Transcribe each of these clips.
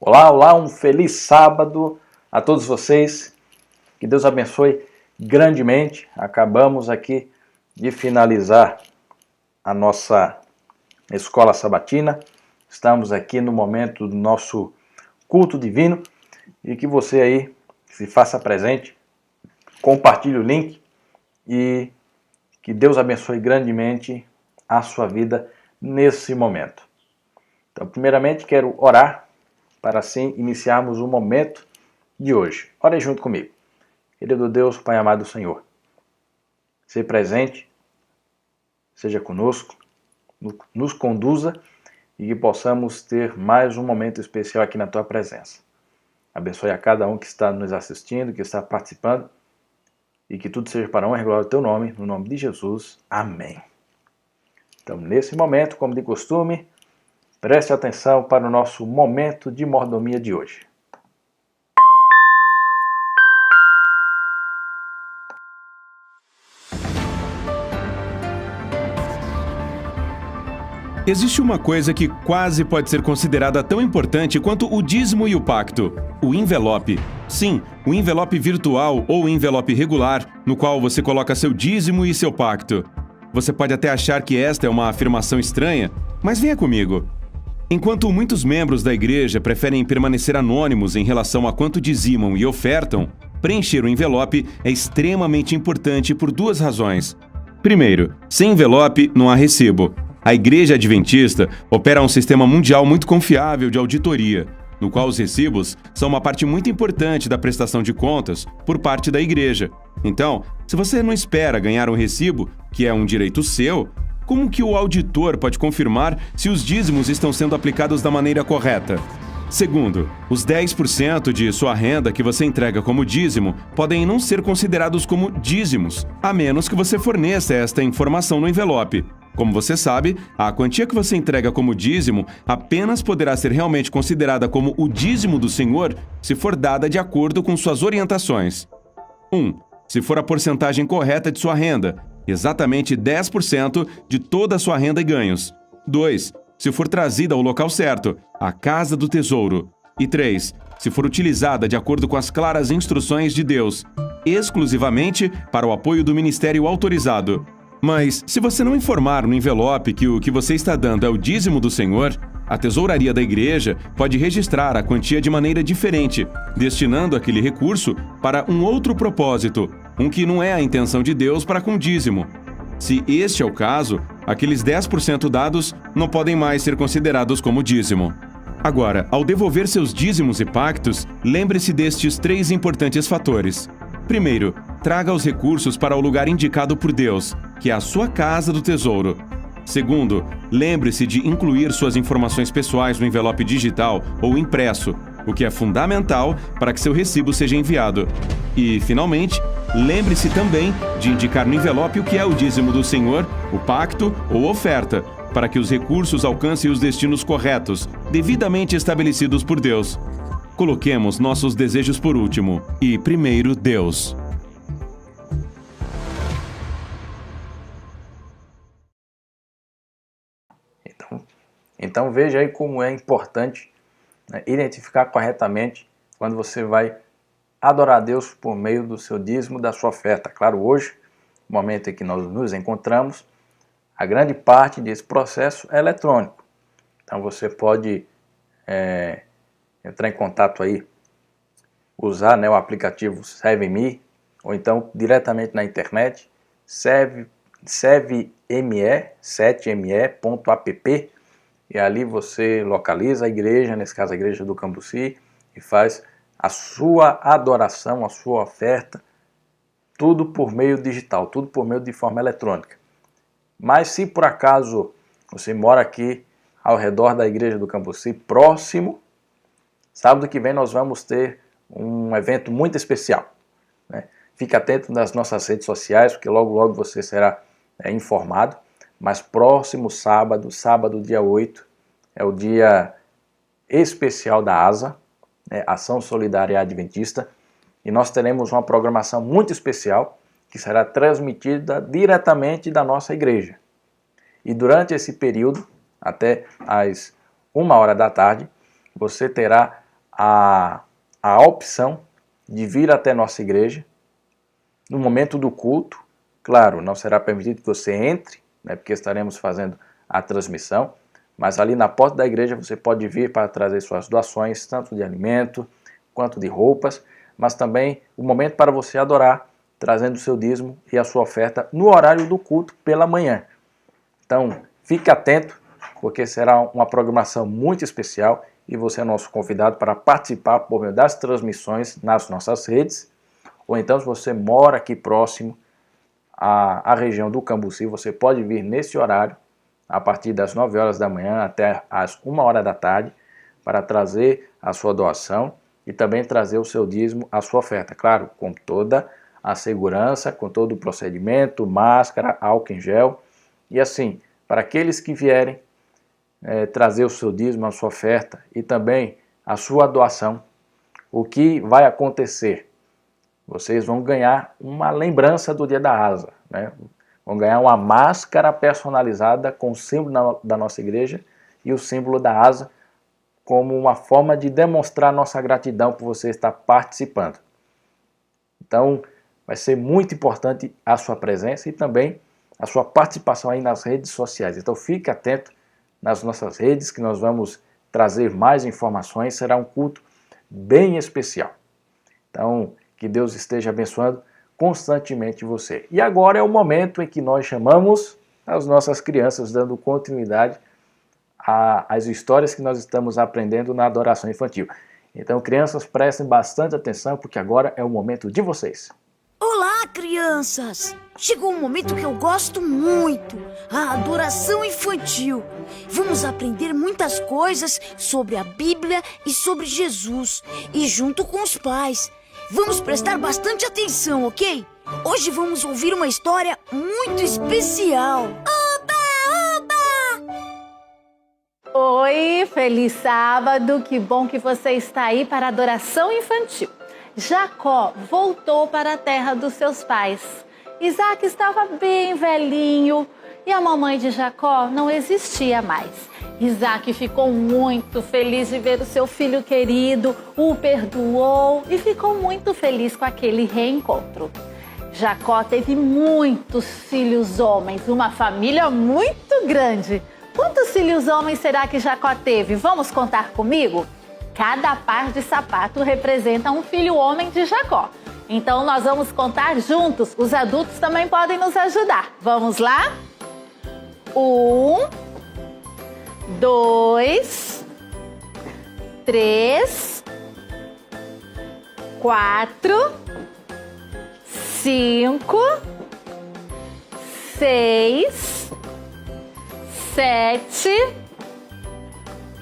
Olá, olá, um feliz sábado a todos vocês. Que Deus abençoe grandemente. Acabamos aqui de finalizar a nossa escola sabatina. Estamos aqui no momento do nosso culto divino e que você aí se faça presente, compartilhe o link e que Deus abençoe grandemente a sua vida nesse momento. Então, primeiramente, quero orar para assim iniciarmos o momento de hoje. Ore junto comigo. Querido Deus, Pai amado Senhor, seja presente, seja conosco, nos conduza e que possamos ter mais um momento especial aqui na Tua presença. Abençoe a cada um que está nos assistindo, que está participando e que tudo seja para a honra e glória do Teu nome, no nome de Jesus. Amém. Então, nesse momento, como de costume, preste atenção para o nosso momento de mordomia de hoje. Existe uma coisa que quase pode ser considerada tão importante quanto o dízimo e o pacto: o envelope. Sim, o envelope virtual ou envelope regular, no qual você coloca seu dízimo e seu pacto. Você pode até achar que esta é uma afirmação estranha, mas venha comigo. Enquanto muitos membros da igreja preferem permanecer anônimos em relação a quanto dizimam e ofertam, preencher o envelope é extremamente importante por duas razões. Primeiro, sem envelope não há recibo. A Igreja Adventista opera um sistema mundial muito confiável de auditoria, no qual os recibos são uma parte muito importante da prestação de contas por parte da Igreja. Então, se você não espera ganhar um recibo, que é um direito seu, como que o auditor pode confirmar se os dízimos estão sendo aplicados da maneira correta? Segundo, os 10% de sua renda que você entrega como dízimo podem não ser considerados como dízimos, a menos que você forneça esta informação no envelope. Como você sabe, a quantia que você entrega como dízimo apenas poderá ser realmente considerada como o dízimo do Senhor se for dada de acordo com suas orientações. 1. Se for a porcentagem correta de sua renda, exatamente 10% de toda a sua renda e ganhos. 2. Se for trazida ao local certo, a casa do tesouro. E 3. Se for utilizada de acordo com as claras instruções de Deus, exclusivamente para o apoio do ministério autorizado. Mas, se você não informar no envelope que o que você está dando é o dízimo do Senhor, a tesouraria da igreja pode registrar a quantia de maneira diferente, destinando aquele recurso para um outro propósito, um que não é a intenção de Deus para com o dízimo. Se este é o caso, aqueles 10% dados não podem mais ser considerados como dízimo. Agora, ao devolver seus dízimos e pactos, lembre-se destes 3 importantes fatores. Primeiro, traga os recursos para o lugar indicado por Deus, que é a sua casa do tesouro. Segundo, lembre-se de incluir suas informações pessoais no envelope digital ou impresso, o que é fundamental para que seu recibo seja enviado. E, finalmente, lembre-se também de indicar no envelope o que é o dízimo do Senhor, o pacto ou oferta, para que os recursos alcancem os destinos corretos, devidamente estabelecidos por Deus. Coloquemos nossos desejos por último e primeiro Deus. Então veja aí como é importante, né, identificar corretamente quando você vai adorar a Deus por meio do seu dízimo, da sua oferta. Claro, hoje, no momento em que nós nos encontramos, a grande parte desse processo é eletrônico. Então você pode entrar em contato aí, usar, né, o aplicativo ServeMe, ou então diretamente na internet, serveme.app, e ali você localiza a igreja, nesse caso a igreja do Cambuci, e faz a sua adoração, a sua oferta, tudo por meio digital, tudo por meio de forma eletrônica. Mas se por acaso você mora aqui ao redor da igreja do Cambuci, próximo, sábado que vem nós vamos ter um evento muito especial, né? Fique atento nas nossas redes sociais, porque logo logo você será informado. Mas próximo sábado, sábado dia 8, é o dia especial da ASA, né, Ação Solidária Adventista, e nós teremos uma programação muito especial que será transmitida diretamente da nossa igreja. E durante esse período, até às 1h da tarde, você terá a opção de vir até nossa igreja no momento do culto. Claro, não será permitido que você entre, né, porque estaremos fazendo a transmissão, mas ali na porta da igreja você pode vir para trazer suas doações, tanto de alimento quanto de roupas, mas também o momento para você adorar, trazendo o seu dízimo e a sua oferta no horário do culto pela manhã. Então, fique atento, porque será uma programação muito especial e você é nosso convidado para participar por meio das transmissões nas nossas redes, ou então se você mora aqui próximo à região do Cambuci, você pode vir nesse horário, a partir das 9 horas da manhã até as 1 hora da tarde, para trazer a sua doação e também trazer o seu dízimo, a sua oferta. Claro, com toda a segurança, com todo o procedimento, máscara, álcool em gel. E assim, para aqueles que vierem trazer o seu dízimo, a sua oferta e também a sua doação, o que vai acontecer? Vocês vão ganhar uma lembrança do Dia da Asa, né? Vão ganhar uma máscara personalizada com o símbolo da nossa igreja e o símbolo da asa, como uma forma de demonstrar nossa gratidão por você estar participando. Então, vai ser muito importante a sua presença e também a sua participação aí nas redes sociais. Então, fique atento nas nossas redes, que nós vamos trazer mais informações. Será um culto bem especial. Então, que Deus esteja abençoando constantemente você. E agora é o momento em que nós chamamos as nossas crianças, dando continuidade às histórias que nós estamos aprendendo na adoração infantil. Então, crianças, prestem bastante atenção, porque agora é o momento de vocês. Olá, crianças! Chegou um momento que eu gosto muito, a adoração infantil. Vamos aprender muitas coisas sobre a Bíblia e sobre Jesus, e junto com os pais. Vamos prestar bastante atenção, ok? Hoje vamos ouvir uma história muito especial. Oba, oba! Oi, feliz sábado! Que bom que você está aí para a adoração infantil. Jacó voltou para a terra dos seus pais. Isaac estava bem velhinho e a mamãe de Jacó não existia mais. Isaac ficou muito feliz de ver o seu filho querido, o perdoou e ficou muito feliz com aquele reencontro. Jacó teve muitos filhos homens, uma família muito grande. Quantos filhos homens será que Jacó teve? Vamos contar comigo? Cada par de sapato representa um filho homem de Jacó. Então nós vamos contar juntos. Os adultos também podem nos ajudar. Vamos lá? 1, 2, 3, 4, 5, 6, 7,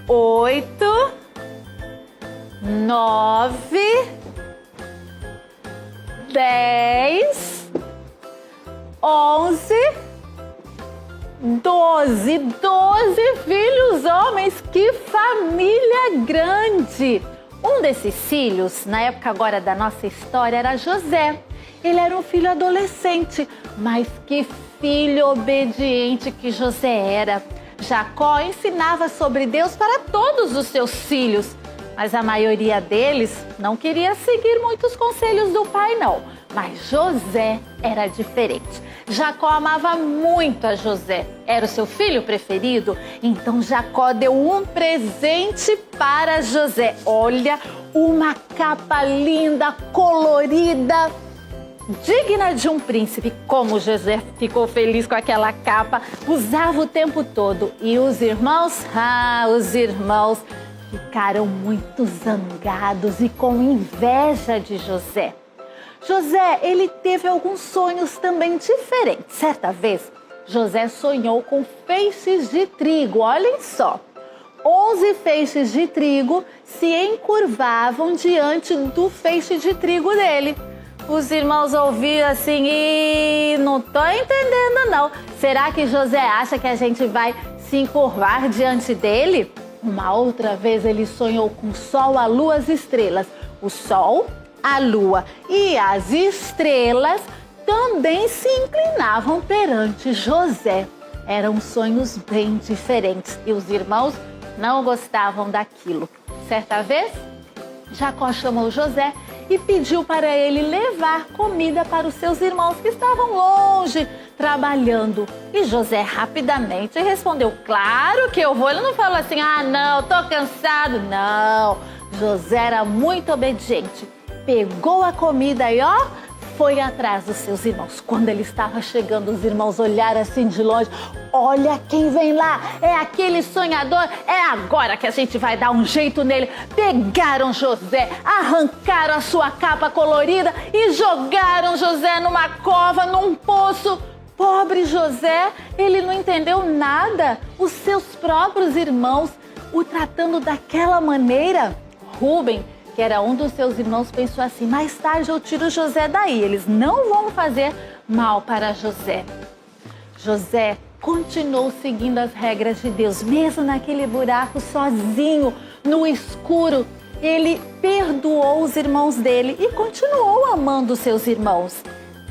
8, 9, 10, 11, 12 filhos homens, que família grande! Um desses filhos, na época agora da nossa história, era José. Ele era um filho adolescente, mas que filho obediente que José era. Jacó ensinava sobre Deus para todos os seus filhos, mas a maioria deles não queria seguir muitos conselhos do pai, não. Mas José era diferente. Jacó amava muito a José. Era o seu filho preferido. Então Jacó deu um presente para José. Olha, uma capa linda, colorida, digna de um príncipe. Como José ficou feliz com aquela capa, usava o tempo todo. E os irmãos? Os irmãos ficaram muito zangados e com inveja de José. José, ele teve alguns sonhos também diferentes. Certa vez, José sonhou com feixes de trigo, olhem só. 11 feixes de trigo se encurvavam diante do feixe de trigo dele. Os irmãos ouviram assim e não tô entendendo não. Será que José acha que a gente vai se encurvar diante dele? Uma outra vez ele sonhou com o sol, a lua, as estrelas. O sol, a lua e as estrelas também se inclinavam perante José. Eram sonhos bem diferentes e os irmãos não gostavam daquilo. Certa vez, Jacó chamou José e pediu para ele levar comida para os seus irmãos que estavam longe, trabalhando. E José rapidamente respondeu, claro que eu vou. Ele não falou assim, ah não, tô cansado. Não, José era muito obediente. Pegou a comida e foi atrás dos seus irmãos. Quando ele estava chegando, os irmãos olharam assim de longe. Olha quem vem lá, é aquele sonhador, é agora que a gente vai dar um jeito nele. Pegaram José, arrancaram a sua capa colorida e jogaram José numa cova, num poço. Pobre José, ele não entendeu nada. Os seus próprios irmãos o tratando daquela maneira. Rubem, que era um dos seus irmãos, pensou assim, mais tarde eu tiro José daí, eles não vão fazer mal para José. José continuou seguindo as regras de Deus, mesmo naquele buraco, sozinho, no escuro. Ele perdoou os irmãos dele e continuou amando seus irmãos.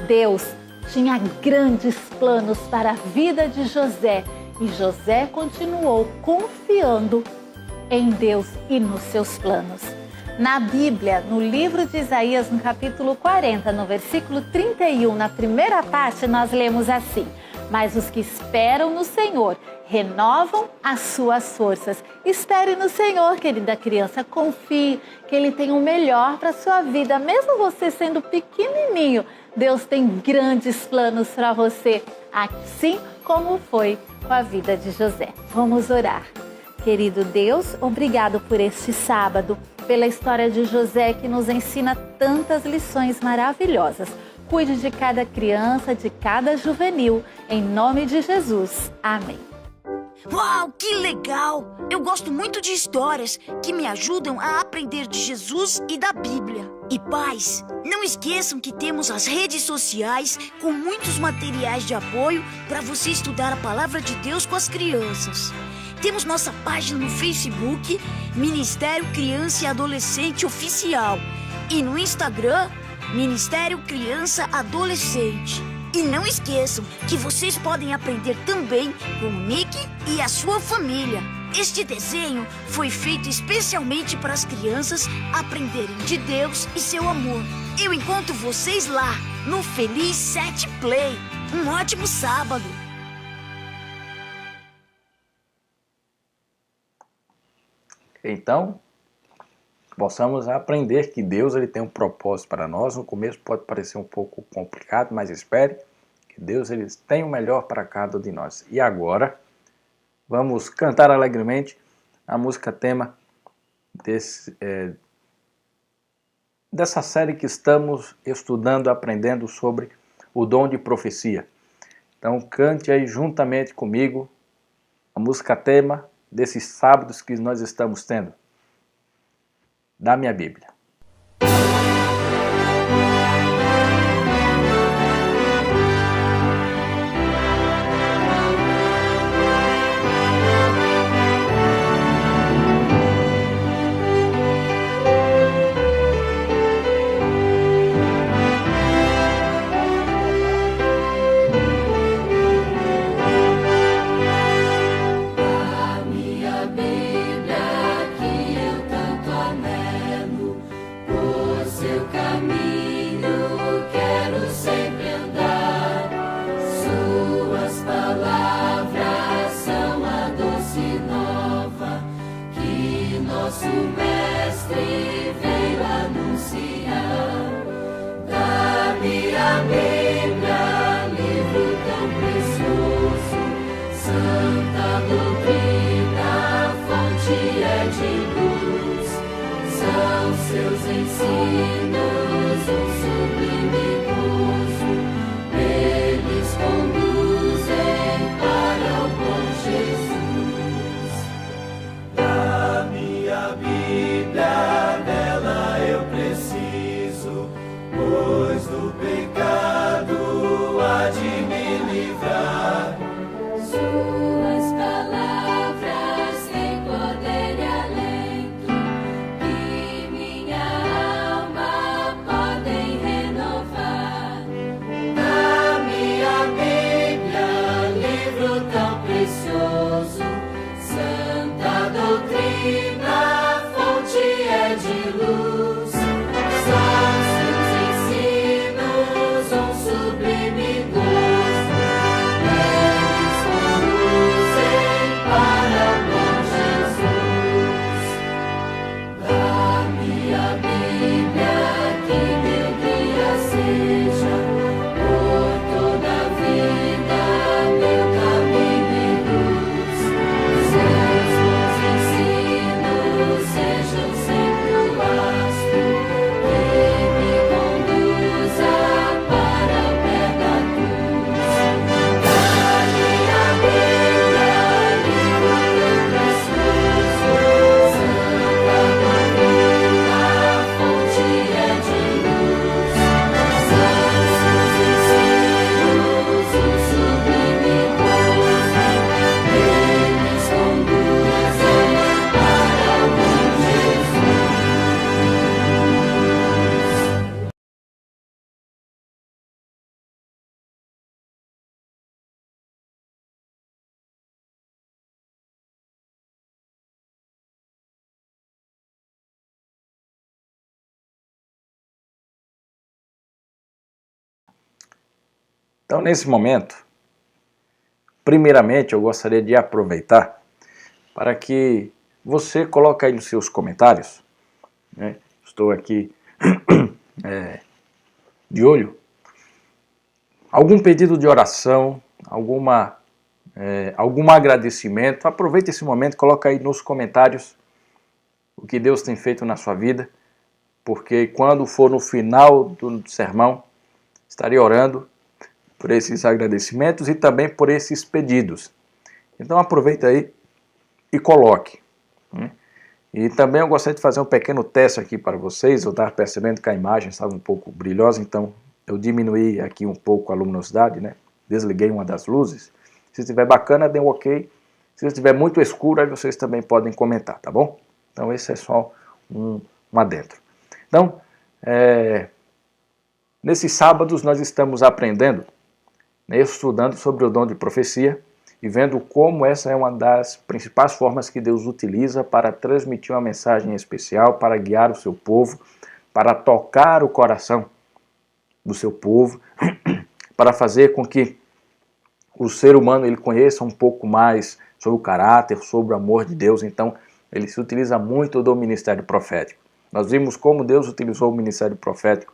Deus tinha grandes planos para a vida de José e José continuou confiando em Deus e nos seus planos. Na Bíblia, no livro de Isaías, no capítulo 40, no versículo 31, na primeira parte, nós lemos assim: mas os que esperam no Senhor renovam as suas forças. Espere no Senhor, querida criança, confie que Ele tem o melhor para a sua vida. Mesmo você sendo pequenininho, Deus tem grandes planos para você, assim como foi com a vida de José. Vamos orar. Querido Deus, obrigado por este sábado, pela história de José que nos ensina tantas lições maravilhosas. Cuide de cada criança, de cada juvenil, em nome de Jesus. Amém. Uau, que legal! Eu gosto muito de histórias que me ajudam a aprender de Jesus e da Bíblia. E pais, não esqueçam que temos as redes sociais com muitos materiais de apoio para você estudar a Palavra de Deus com as crianças. Temos nossa página no Facebook, Ministério Criança e Adolescente Oficial, e no Instagram, Ministério Criança Adolescente. E não esqueçam que vocês podem aprender também com o Nick e a sua família. Este desenho foi feito especialmente para as crianças aprenderem de Deus e seu amor. Eu encontro vocês lá, no Feliz 7 Play. Um ótimo sábado! Então, possamos aprender que Deus ele tem um propósito para nós. No começo pode parecer um pouco complicado, mas espere que Deus ele tem o melhor para cada um de nós. E agora, vamos cantar alegremente a música tema dessa série que estamos estudando, aprendendo sobre o dom de profecia. Então, cante aí juntamente comigo a música tema desses sábados que nós estamos tendo. Da minha Bíblia. Seus ensinos, um sublime curso, eles conduzem para o bom Jesus. Da minha Bíblia, dela eu preciso, pois do pecado há de me livrar. Suas palavras têm poder e alento, que minha alma podem renovar. Da minha Bíblia, livro tão precioso, santa doutrina, fonte é de luz. Então, nesse momento, primeiramente, eu gostaria de aproveitar para que você coloque aí nos seus comentários, né? Estou aqui de olho, algum pedido de oração, algum agradecimento. Aproveite esse momento, coloca aí nos comentários o que Deus tem feito na sua vida, porque quando for no final do sermão, estarei orando por esses agradecimentos e também por esses pedidos. Então aproveita aí e coloque, né? E também eu gostaria de fazer um pequeno teste aqui para vocês. Eu estava percebendo que a imagem estava um pouco brilhosa, então eu diminuí aqui um pouco a luminosidade, né? Desliguei uma das luzes. Se estiver bacana, dê um ok. Se estiver muito escuro, aí vocês também podem comentar, tá bom? Então esse é só um adentro. Então, nesses sábados nós estamos aprendendo, né, estudando sobre o dom de profecia e vendo como essa é uma das principais formas que Deus utiliza para transmitir uma mensagem especial, para guiar o seu povo, para tocar o coração do seu povo, para fazer com que o ser humano ele conheça um pouco mais sobre o caráter, sobre o amor de Deus. Então, ele se utiliza muito do ministério profético. Nós vimos como Deus utilizou o ministério profético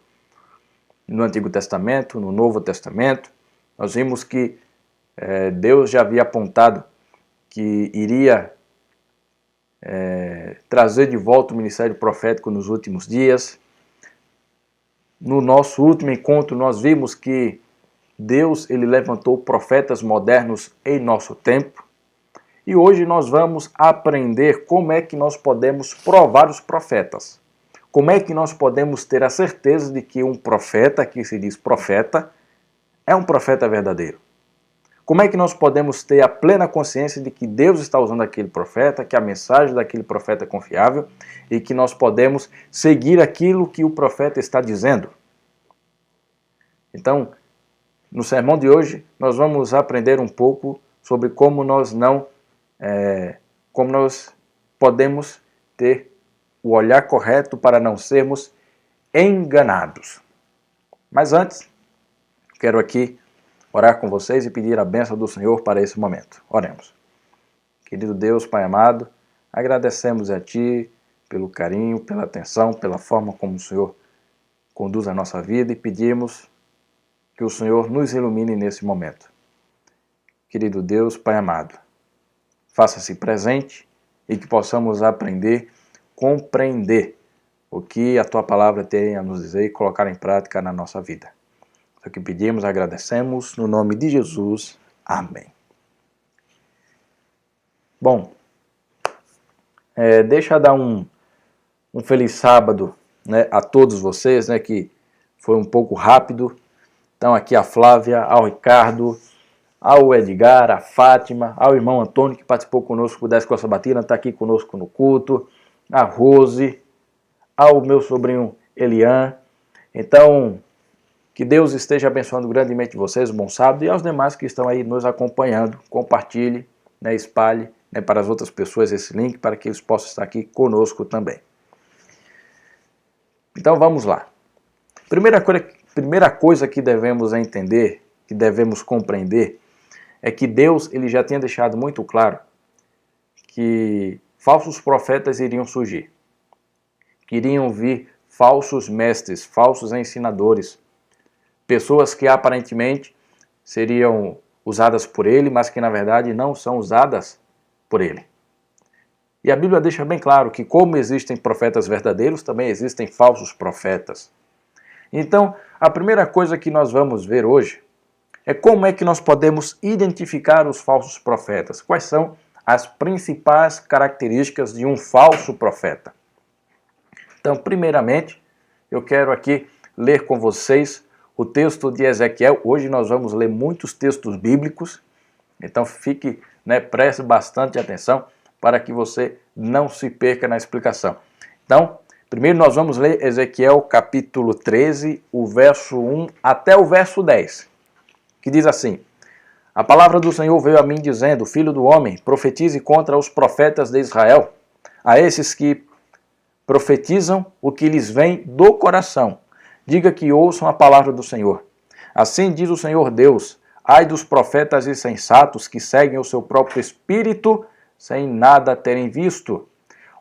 no Antigo Testamento, no Novo Testamento. Nós vimos que Deus já havia apontado que iria trazer de volta o ministério profético nos últimos dias. No nosso último encontro, nós vimos que Deus ele levantou profetas modernos em nosso tempo. E hoje nós vamos aprender como é que nós podemos provar os profetas. Como é que nós podemos ter a certeza de que um profeta, que se diz profeta, é um profeta verdadeiro? Como é que nós podemos ter a plena consciência de que Deus está usando aquele profeta, que a mensagem daquele profeta é confiável e que nós podemos seguir aquilo que o profeta está dizendo? Então, no sermão de hoje, nós vamos aprender um pouco sobre como nós podemos ter o olhar correto para não sermos enganados. Mas antes, quero aqui orar com vocês e pedir a bênção do Senhor para esse momento. Oremos. Querido Deus, Pai amado, agradecemos a Ti pelo carinho, pela atenção, pela forma como o Senhor conduz a nossa vida e pedimos que o Senhor nos ilumine nesse momento. Querido Deus, Pai amado, faça-se presente e que possamos aprender, compreender o que a Tua palavra tem a nos dizer e colocar em prática na nossa vida. É o que pedimos, agradecemos, no nome de Jesus. Amém. Bom, deixa eu dar um feliz sábado, né, a todos vocês, né, que foi um pouco rápido. Então aqui a Flávia, ao Ricardo, ao Edgar, a Fátima, ao irmão Antônio, que participou conosco da Escola Sabatina, está aqui conosco no culto, a Rose, ao meu sobrinho Elian. Então, que Deus esteja abençoando grandemente vocês, um bom sábado, e aos demais que estão aí nos acompanhando. Compartilhe, né, espalhe, né, para as outras pessoas esse link, para que eles possam estar aqui conosco também. Então vamos lá. Primeira coisa que devemos entender, que devemos compreender, é que Deus ele já tinha deixado muito claro que falsos profetas iriam surgir, que iriam vir falsos mestres, falsos ensinadores, pessoas que aparentemente seriam usadas por ele, mas que na verdade não são usadas por ele. E a Bíblia deixa bem claro que como existem profetas verdadeiros, também existem falsos profetas. Então, a primeira coisa que nós vamos ver hoje é como é que nós podemos identificar os falsos profetas. Quais são as principais características de um falso profeta? Então, primeiramente, eu quero aqui ler com vocês o texto de Ezequiel. Hoje nós vamos ler muitos textos bíblicos, então preste bastante atenção para que você não se perca na explicação. Então, primeiro nós vamos ler Ezequiel capítulo 13, o verso 1 até o verso 10, que diz assim: A palavra do Senhor veio a mim dizendo: Filho do homem, profetize contra os profetas de Israel, a esses que profetizam o que lhes vem do coração. Diga que ouçam a palavra do Senhor. Assim diz o Senhor Deus: ai dos profetas insensatos que seguem o seu próprio espírito sem nada terem visto.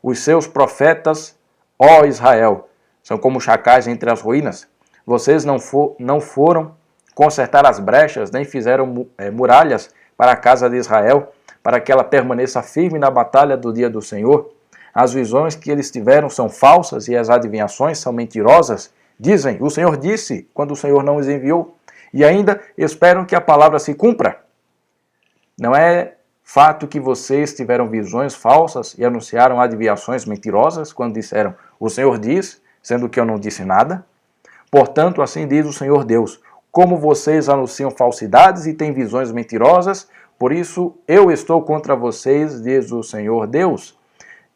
Os seus profetas, ó Israel, são como chacais entre as ruínas. Vocês não foram consertar as brechas, nem fizeram muralhas para a casa de Israel, para que ela permaneça firme na batalha do dia do Senhor. As visões que eles tiveram são falsas e as adivinhações são mentirosas. Dizem, o Senhor disse, quando o Senhor não os enviou. E ainda esperam que a palavra se cumpra. Não é fato que vocês tiveram visões falsas e anunciaram adivinhações mentirosas quando disseram, o Senhor diz, sendo que eu não disse nada? Portanto, assim diz o Senhor Deus, como vocês anunciam falsidades e têm visões mentirosas, por isso eu estou contra vocês, diz o Senhor Deus.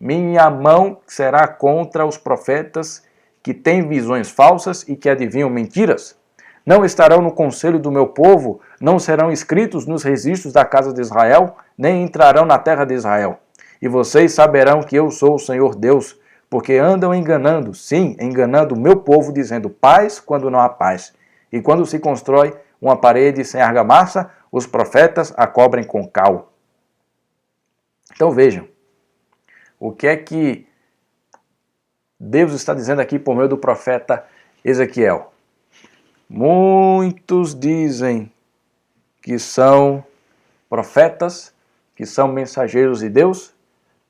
Minha mão será contra os profetas que têm visões falsas e que adivinham mentiras. Não estarão no conselho do meu povo, não serão inscritos nos registros da casa de Israel, nem entrarão na terra de Israel. E vocês saberão que eu sou o Senhor Deus, porque andam enganando, sim, enganando o meu povo, dizendo paz quando não há paz. E quando se constrói uma parede sem argamassa, os profetas a cobrem com cal. Então vejam, o que é que Deus está dizendo aqui por meio do profeta Ezequiel? Muitos dizem que são profetas, que são mensageiros de Deus,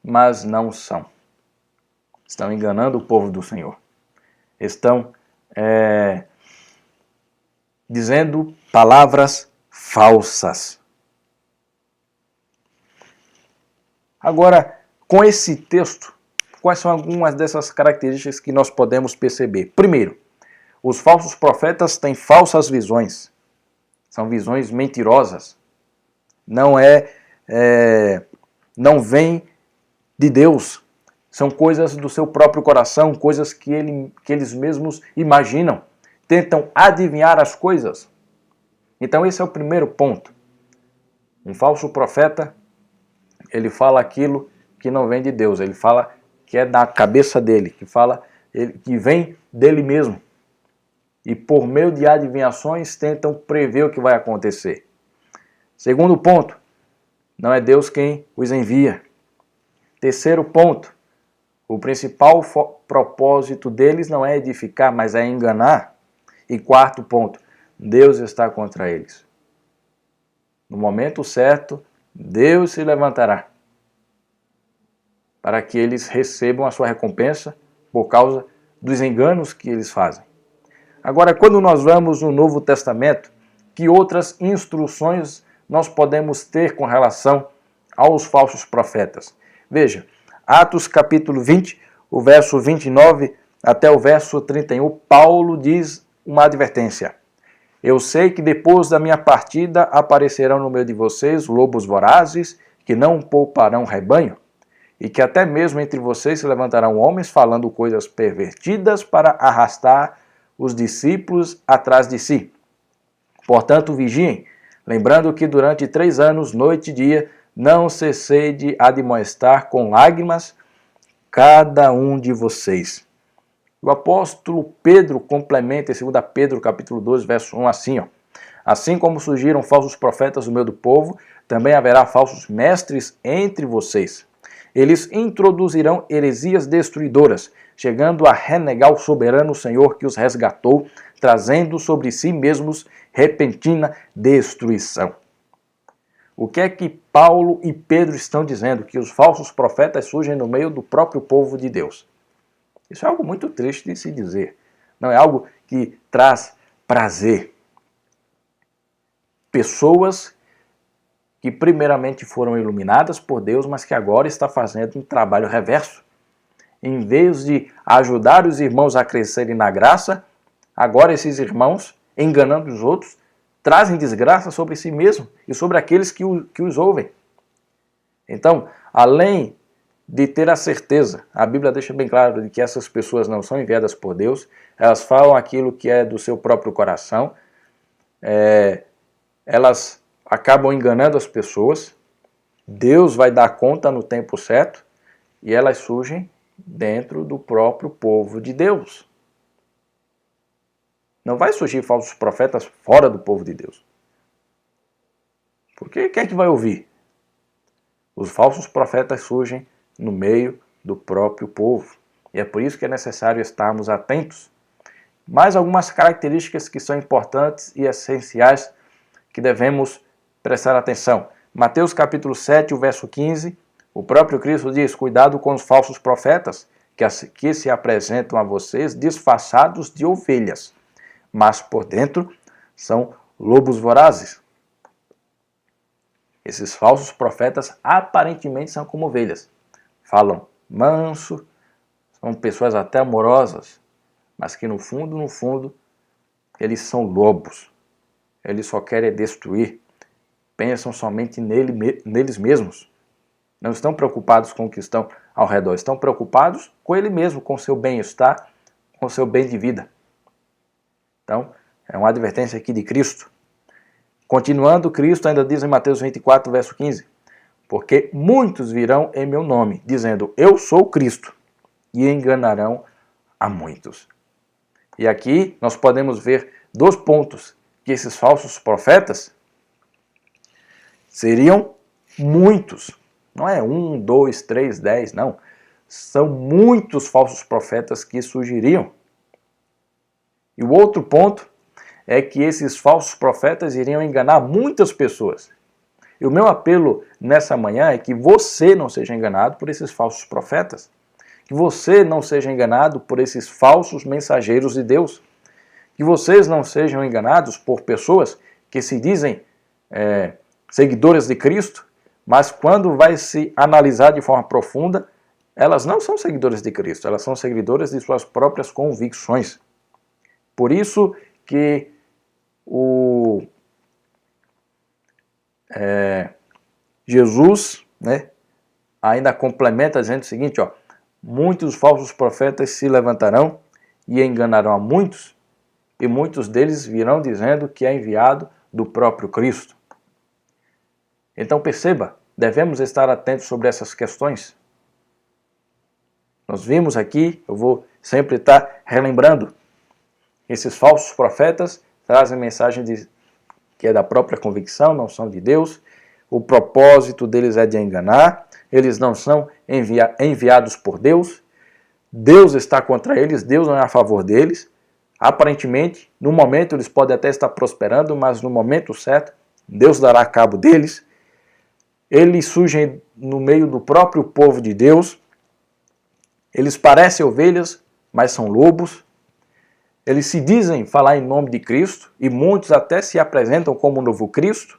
mas não são. Estão enganando o povo do Senhor. Estão dizendo palavras falsas. Agora, com esse texto, quais são algumas dessas características que nós podemos perceber? Primeiro, os falsos profetas têm falsas visões. São visões mentirosas. Não vem de Deus. São coisas do seu próprio coração, coisas que eles mesmos imaginam. Tentam adivinhar as coisas. Então esse é o primeiro ponto. Um falso profeta, ele fala aquilo que não vem de Deus. Ele fala que é da cabeça dele, que vem dele mesmo. E por meio de adivinhações tentam prever o que vai acontecer. Segundo ponto, não é Deus quem os envia. Terceiro ponto, o principal propósito deles não é edificar, mas é enganar. E quarto ponto, Deus está contra eles. No momento certo, Deus se levantará para que eles recebam a sua recompensa por causa dos enganos que eles fazem. Agora, quando nós vamos no Novo Testamento, que outras instruções nós podemos ter com relação aos falsos profetas? Veja, Atos capítulo 20, o verso 29 até o verso 31, Paulo diz uma advertência. Eu sei que depois da minha partida aparecerão no meio de vocês lobos vorazes que não pouparão rebanho, e que até mesmo entre vocês se levantarão homens falando coisas pervertidas para arrastar os discípulos atrás de si. Portanto, vigiem, lembrando que durante 3 anos, noite e dia, não cessei de admoestar com lágrimas cada um de vocês. O apóstolo Pedro complementa em 2 Pedro capítulo 2, verso 1 assim, ó. Assim como surgiram falsos profetas no meio do povo, também haverá falsos mestres entre vocês. Eles introduzirão heresias destruidoras, chegando a renegar o soberano Senhor que os resgatou, trazendo sobre si mesmos repentina destruição. O que é que Paulo e Pedro estão dizendo? Que os falsos profetas surgem no meio do próprio povo de Deus. Isso é algo muito triste de se dizer. Não é algo que traz prazer. Pessoas que primeiramente foram iluminadas por Deus, mas que agora está fazendo um trabalho reverso. Em vez de ajudar os irmãos a crescerem na graça, agora esses irmãos, enganando os outros, trazem desgraça sobre si mesmos e sobre aqueles que os ouvem. Então, além de ter a certeza, a Bíblia deixa bem claro de que essas pessoas não são enviadas por Deus, elas falam aquilo que é do seu próprio coração, elas acabam enganando as pessoas, Deus vai dar conta no tempo certo e elas surgem dentro do próprio povo de Deus. Não vai surgir falsos profetas fora do povo de Deus. Porque quem é que vai ouvir? Os falsos profetas surgem no meio do próprio povo. E é por isso que é necessário estarmos atentos. Mais algumas características que são importantes e essenciais que devemos prestar atenção. Mateus capítulo 7, o verso 15, o próprio Cristo diz: cuidado com os falsos profetas, que se apresentam a vocês disfarçados de ovelhas, mas por dentro são lobos vorazes. Esses falsos profetas aparentemente são como ovelhas. Falam manso, são pessoas até amorosas, mas que no fundo, eles são lobos. Eles só querem destruir. Pensam somente neles mesmos. Não estão preocupados com o que estão ao redor. Estão preocupados com ele mesmo, com o seu bem-estar, com o seu bem de vida. Então, é uma advertência aqui de Cristo. Continuando, Cristo ainda diz em Mateus 24, verso 15: porque muitos virão em meu nome, dizendo, eu sou Cristo, e enganarão a muitos. E aqui nós podemos ver 2 pontos, que esses falsos profetas seriam muitos. Não é 1, 2, 3, 10, não. São muitos falsos profetas que surgiriam. E o outro ponto é que esses falsos profetas iriam enganar muitas pessoas. E o meu apelo nessa manhã é que você não seja enganado por esses falsos profetas. Que você não seja enganado por esses falsos mensageiros de Deus. Que vocês não sejam enganados por pessoas que se dizem seguidores de Cristo, mas quando vai se analisar de forma profunda, elas não são seguidores de Cristo, elas são seguidoras de suas próprias convicções. Por isso que Jesus, ainda complementa dizendo o seguinte, muitos falsos profetas se levantarão e enganarão a muitos, e muitos deles virão dizendo que é enviado do próprio Cristo. Então perceba, devemos estar atentos sobre essas questões. Nós vimos aqui, eu vou sempre estar relembrando, esses falsos profetas trazem mensagem que é da própria convicção, não são de Deus. O propósito deles é de enganar. Eles não são enviados por Deus. Deus está contra eles, Deus não é a favor deles. Aparentemente, no momento eles podem até estar prosperando, mas no momento certo, Deus dará cabo deles. Eles surgem no meio do próprio povo de Deus. Eles parecem ovelhas, mas são lobos. Eles se dizem falar em nome de Cristo, e muitos até se apresentam como o novo Cristo.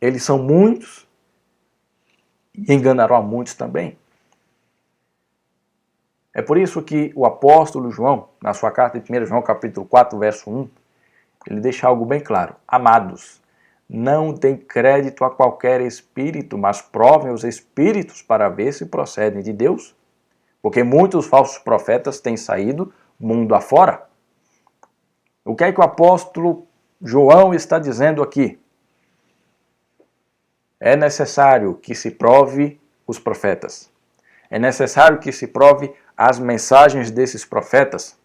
Eles são muitos, e enganarão a muitos também. É por isso que o apóstolo João, na sua carta de 1 João capítulo 4, verso 1, ele deixa algo bem claro. Amados, não deem crédito a qualquer espírito, mas provem os espíritos para ver se procedem de Deus. Porque muitos falsos profetas têm saído mundo afora. O que é que o apóstolo João está dizendo aqui? É necessário que se prove os profetas. É necessário que se prove as mensagens desses profetas.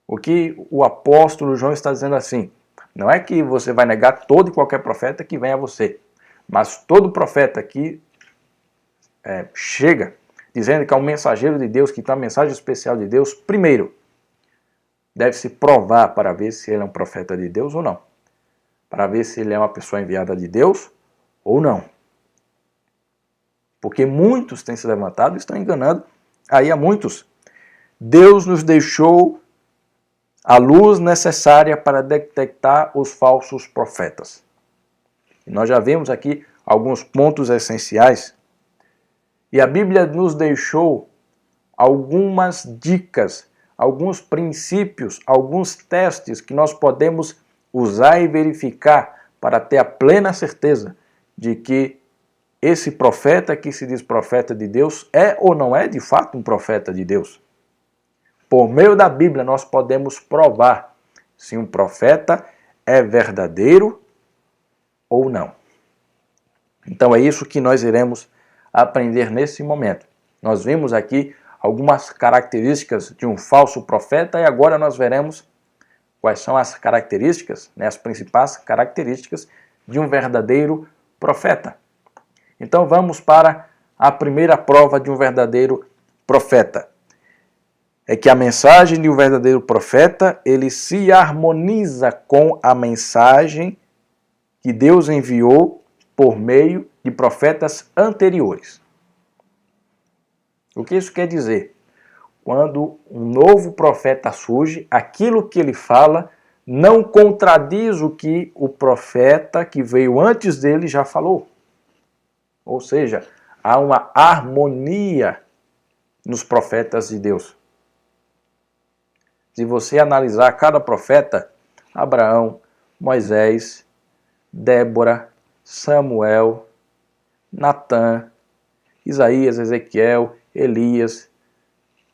O que o apóstolo João está dizendo assim, não é que você vai negar todo e qualquer profeta que vem a você, mas todo profeta que chega dizendo que é um mensageiro de Deus, que tem uma mensagem especial de Deus, primeiro, deve-se provar para ver se ele é um profeta de Deus ou não. Para ver se ele é uma pessoa enviada de Deus ou não. Porque muitos têm se levantado e estão enganando aí a muitos. Deus nos deixou a luz necessária para detectar os falsos profetas. E nós já vimos aqui alguns pontos essenciais. E a Bíblia nos deixou algumas dicas, alguns princípios, alguns testes que nós podemos usar e verificar para ter a plena certeza de que esse profeta que se diz profeta de Deus é ou não é de fato um profeta de Deus. Por meio da Bíblia nós podemos provar se um profeta é verdadeiro ou não. Então é isso que nós iremos aprender nesse momento. Nós vimos aqui algumas características de um falso profeta e agora nós veremos quais são as características, né, as principais características de um verdadeiro profeta. Então vamos para a primeira prova de um verdadeiro profeta. É que a mensagem de um verdadeiro profeta, ele se harmoniza com a mensagem que Deus enviou por meio de profetas anteriores. O que isso quer dizer? Quando um novo profeta surge, aquilo que ele fala não contradiz o que o profeta que veio antes dele já falou. Ou seja, há uma harmonia nos profetas de Deus. Se você analisar cada profeta, Abraão, Moisés, Débora, Samuel, Natã, Isaías, Ezequiel, Elias,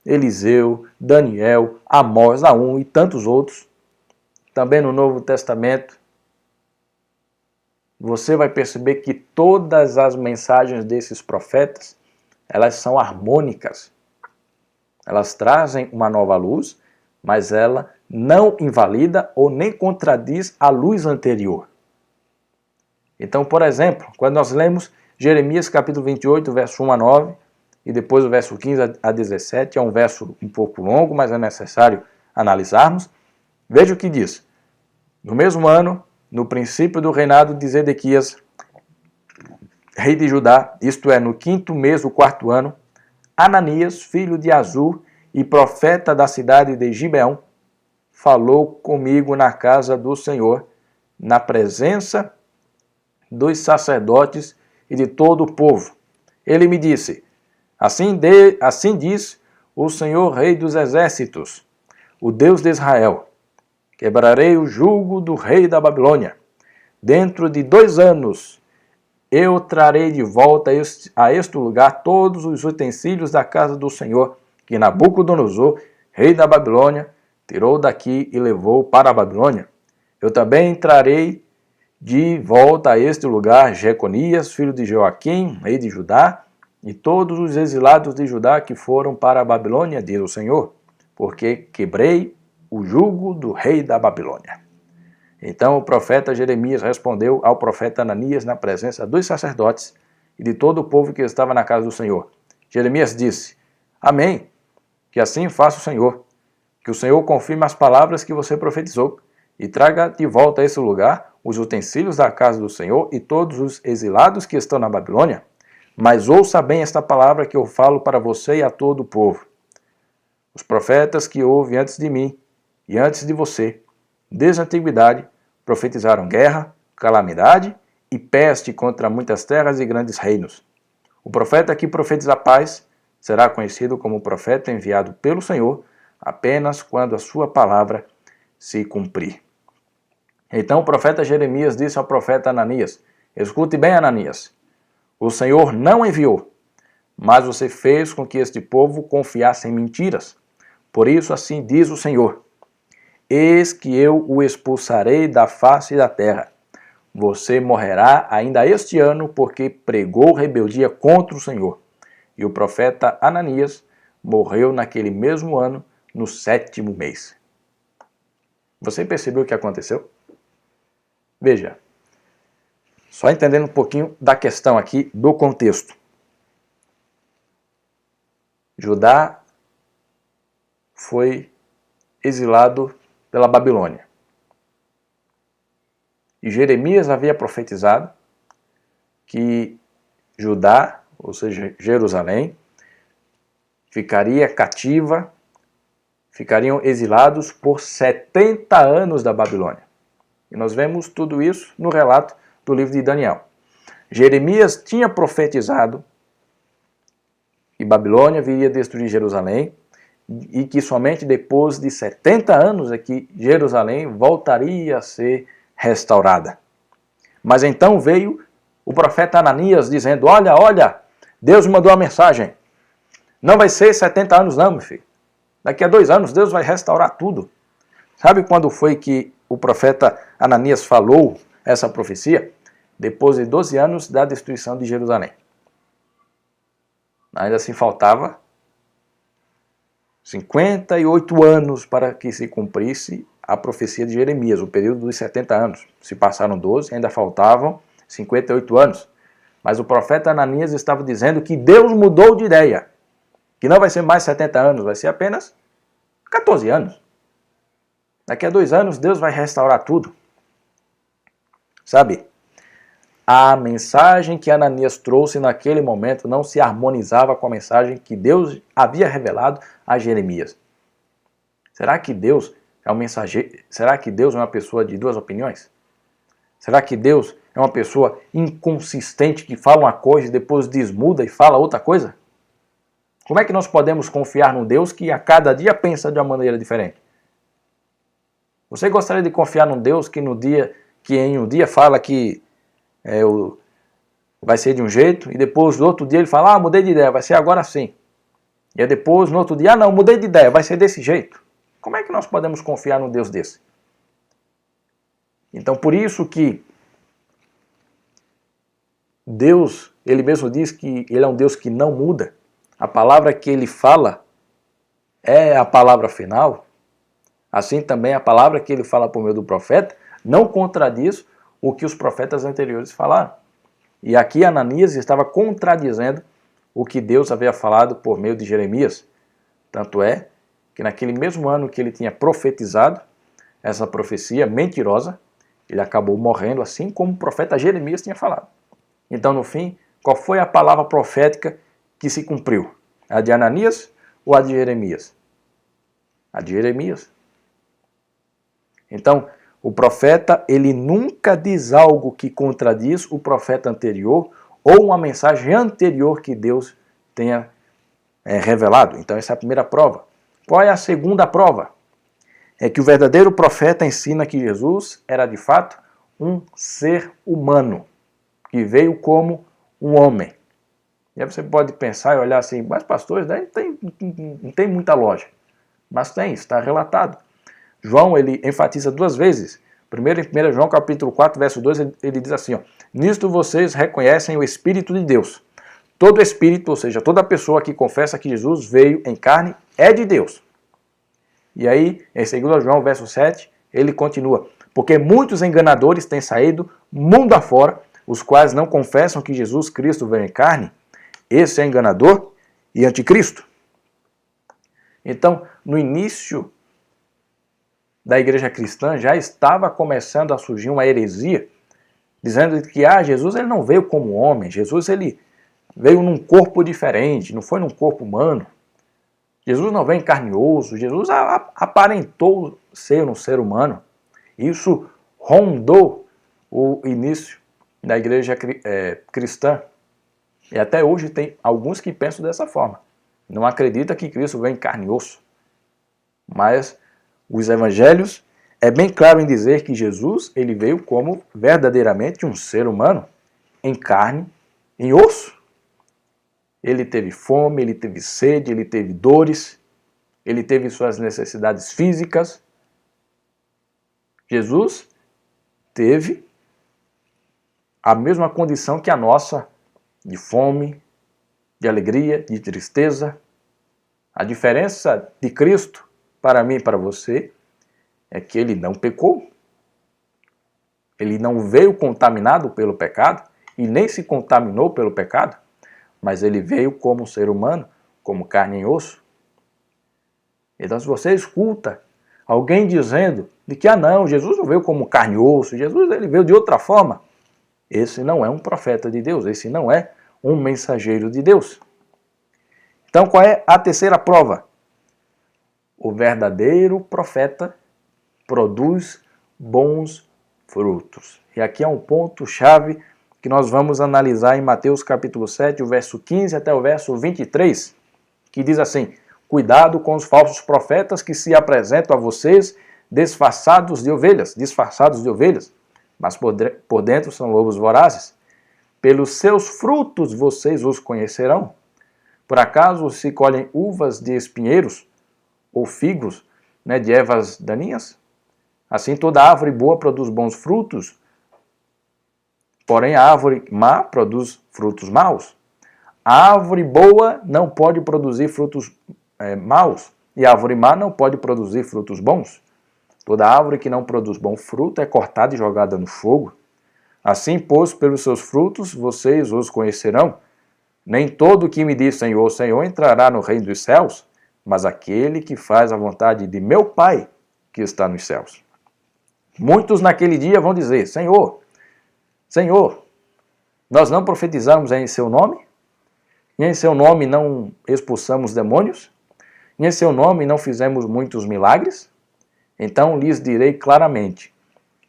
Eliseu, Daniel, Amós, Naum e tantos outros, também no Novo Testamento, você vai perceber que todas as mensagens desses profetas, elas são harmônicas. Elas trazem uma nova luz, mas ela não invalida ou nem contradiz a luz anterior. Então, por exemplo, quando nós lemos Jeremias capítulo 28, verso 1 a 9, e depois o verso 15 a 17, é um verso um pouco longo, mas é necessário analisarmos. Veja o que diz. No mesmo ano, no princípio do reinado de Zedequias, rei de Judá, isto é, no 5º mês do 4º ano, Ananias, filho de Azur e profeta da cidade de Gibeão, falou comigo na casa do Senhor, na presença dos sacerdotes e de todo o povo. Ele me disse, assim diz o Senhor, Rei dos Exércitos, o Deus de Israel, quebrarei o jugo do rei da Babilônia. Dentro de 2 anos eu trarei de volta a este lugar todos os utensílios da casa do Senhor, que Nabucodonosor, rei da Babilônia, tirou daqui e levou para a Babilônia. Eu também trarei de volta a este lugar Jeconias, filho de Joaquim, rei de Judá, e todos os exilados de Judá que foram para a Babilônia, diz o Senhor, porque quebrei o jugo do rei da Babilônia. Então o profeta Jeremias respondeu ao profeta Ananias na presença dos sacerdotes e de todo o povo que estava na casa do Senhor. Jeremias disse, Amém, que assim faça o Senhor, que o Senhor confirme as palavras que você profetizou e traga de volta a esse lugar os utensílios da casa do Senhor e todos os exilados que estão na Babilônia. Mas ouça bem esta palavra que eu falo para você e a todo o povo. Os profetas que houve antes de mim e antes de você, desde a antiguidade, profetizaram guerra, calamidade e peste contra muitas terras e grandes reinos. O profeta que profetiza paz será conhecido como profeta enviado pelo Senhor apenas quando a sua palavra se cumprir. Então o profeta Jeremias disse ao profeta Ananias, escute bem, Ananias, o Senhor não enviou, mas você fez com que este povo confiasse em mentiras. Por isso assim diz o Senhor, eis que eu o expulsarei da face da terra. Você morrerá ainda este ano porque pregou rebeldia contra o Senhor. E o profeta Ananias morreu naquele mesmo ano, no 7º mês. Você percebeu o que aconteceu? Veja, só entendendo um pouquinho da questão aqui, do contexto. Judá foi exilado pela Babilônia. E Jeremias havia profetizado que Judá, ou seja, Jerusalém, ficaria cativa, ficariam exilados por 70 anos da Babilônia. E nós vemos tudo isso no relato do livro de Daniel. Jeremias tinha profetizado que Babilônia viria destruir Jerusalém e que somente depois de 70 anos é que Jerusalém voltaria a ser restaurada. Mas então veio o profeta Ananias dizendo, olha, Deus me mandou uma mensagem. Não vai ser 70 anos não, meu filho. Daqui a 2 anos Deus vai restaurar tudo. Sabe quando foi que o profeta Ananias falou essa profecia? Depois de 12 anos da destruição de Jerusalém. Ainda assim faltava 58 anos para que se cumprisse a profecia de Jeremias, o período dos 70 anos. Se passaram 12, ainda faltavam 58 anos. Mas o profeta Ananias estava dizendo que Deus mudou de ideia, que não vai ser mais 70 anos, vai ser apenas 14 anos. Daqui a 2 anos Deus vai restaurar tudo. Sabe, a mensagem que Ananias trouxe naquele momento não se harmonizava com a mensagem que Deus havia revelado a Jeremias. Será que Deus é um mensageiro? Será que Deus é uma pessoa de duas opiniões? Será que Deus é uma pessoa inconsistente que fala uma coisa e depois desmuda e fala outra coisa? Como é que nós podemos confiar num Deus que a cada dia pensa de uma maneira diferente? Você gostaria de confiar num Deus que em um dia fala que vai ser de um jeito e depois no outro dia ele fala, mudei de ideia, vai ser agora sim. E aí depois no outro dia, não, mudei de ideia, vai ser desse jeito. Como é que nós podemos confiar num Deus desse? Então por isso que Deus, ele mesmo diz que ele é um Deus que não muda. A palavra que ele fala é a palavra final. Assim também a palavra que ele fala por meio do profeta não contradiz o que os profetas anteriores falaram. E aqui Ananias estava contradizendo o que Deus havia falado por meio de Jeremias. Tanto é que naquele mesmo ano que ele tinha profetizado essa profecia mentirosa, ele acabou morrendo assim como o profeta Jeremias tinha falado. Então, no fim, qual foi a palavra profética que se cumpriu? A de Ananias ou a de Jeremias? A de Jeremias. Então, o profeta, ele nunca diz algo que contradiz o profeta anterior ou uma mensagem anterior que Deus tenha revelado. Então, essa é a primeira prova. Qual é a segunda prova? É que o verdadeiro profeta ensina que Jesus era, de fato, um ser humano, que veio como um homem. E aí você pode pensar e olhar assim, mas pastores, daí não tem muita lógica. Mas tem, está relatado. João, ele enfatiza 2 vezes. Primeiro, em 1 João capítulo 4, verso 2, ele diz assim, nisto vocês reconhecem o Espírito de Deus. Todo Espírito, ou seja, toda pessoa que confessa que Jesus veio em carne, é de Deus. E aí, em 2 João, verso 7, ele continua, porque muitos enganadores têm saído mundo afora, os quais não confessam que Jesus Cristo veio em carne. Esse é enganador e anticristo. Então, no início da igreja cristã já estava começando a surgir uma heresia, dizendo que Jesus ele não veio como homem, Jesus ele veio num corpo diferente, não foi num corpo humano. Jesus não veio em carne e osso, Jesus aparentou ser um ser humano. Isso rondou o início da igreja cristã. E até hoje tem alguns que pensam dessa forma. Não acreditam que Cristo veio em carne e osso. Mas os evangelhos é bem claro em dizer que Jesus ele veio como verdadeiramente um ser humano, em carne, em osso. Ele teve fome, ele teve sede, ele teve dores, ele teve suas necessidades físicas. Jesus teve a mesma condição que a nossa, de fome, de alegria, de tristeza. A diferença de Cristo para mim e para você é que ele não pecou. Ele não veio contaminado pelo pecado e nem se contaminou pelo pecado, mas ele veio como ser humano, como carne e osso. Então, se você escuta alguém dizendo de que, não, Jesus não veio como carne e osso, Jesus ele veio de outra forma, esse não é um profeta de Deus, esse não é um mensageiro de Deus. Então, qual é a terceira prova? O verdadeiro profeta produz bons frutos. E aqui é um ponto-chave que nós vamos analisar em Mateus capítulo 7, o verso 15 até o verso 23, que diz assim, cuidado com os falsos profetas que se apresentam a vocês disfarçados de ovelhas, mas por dentro são lobos vorazes. Pelos seus frutos vocês os conhecerão. Por acaso se colhem uvas de espinheiros ou figos de ervas daninhas? Assim toda árvore boa produz bons frutos, porém a árvore má produz frutos maus. A árvore boa não pode produzir frutos maus, e a árvore má não pode produzir frutos bons. Toda árvore que não produz bom fruto é cortada e jogada no fogo. Assim, pois, pelos seus frutos vocês os conhecerão. Nem todo o que me diz Senhor, Senhor entrará no reino dos céus, mas aquele que faz a vontade de meu Pai que está nos céus. Muitos naquele dia vão dizer, Senhor, Senhor, nós não profetizamos em seu nome? E em seu nome não expulsamos demônios? E em seu nome não fizemos muitos milagres? Então lhes direi claramente,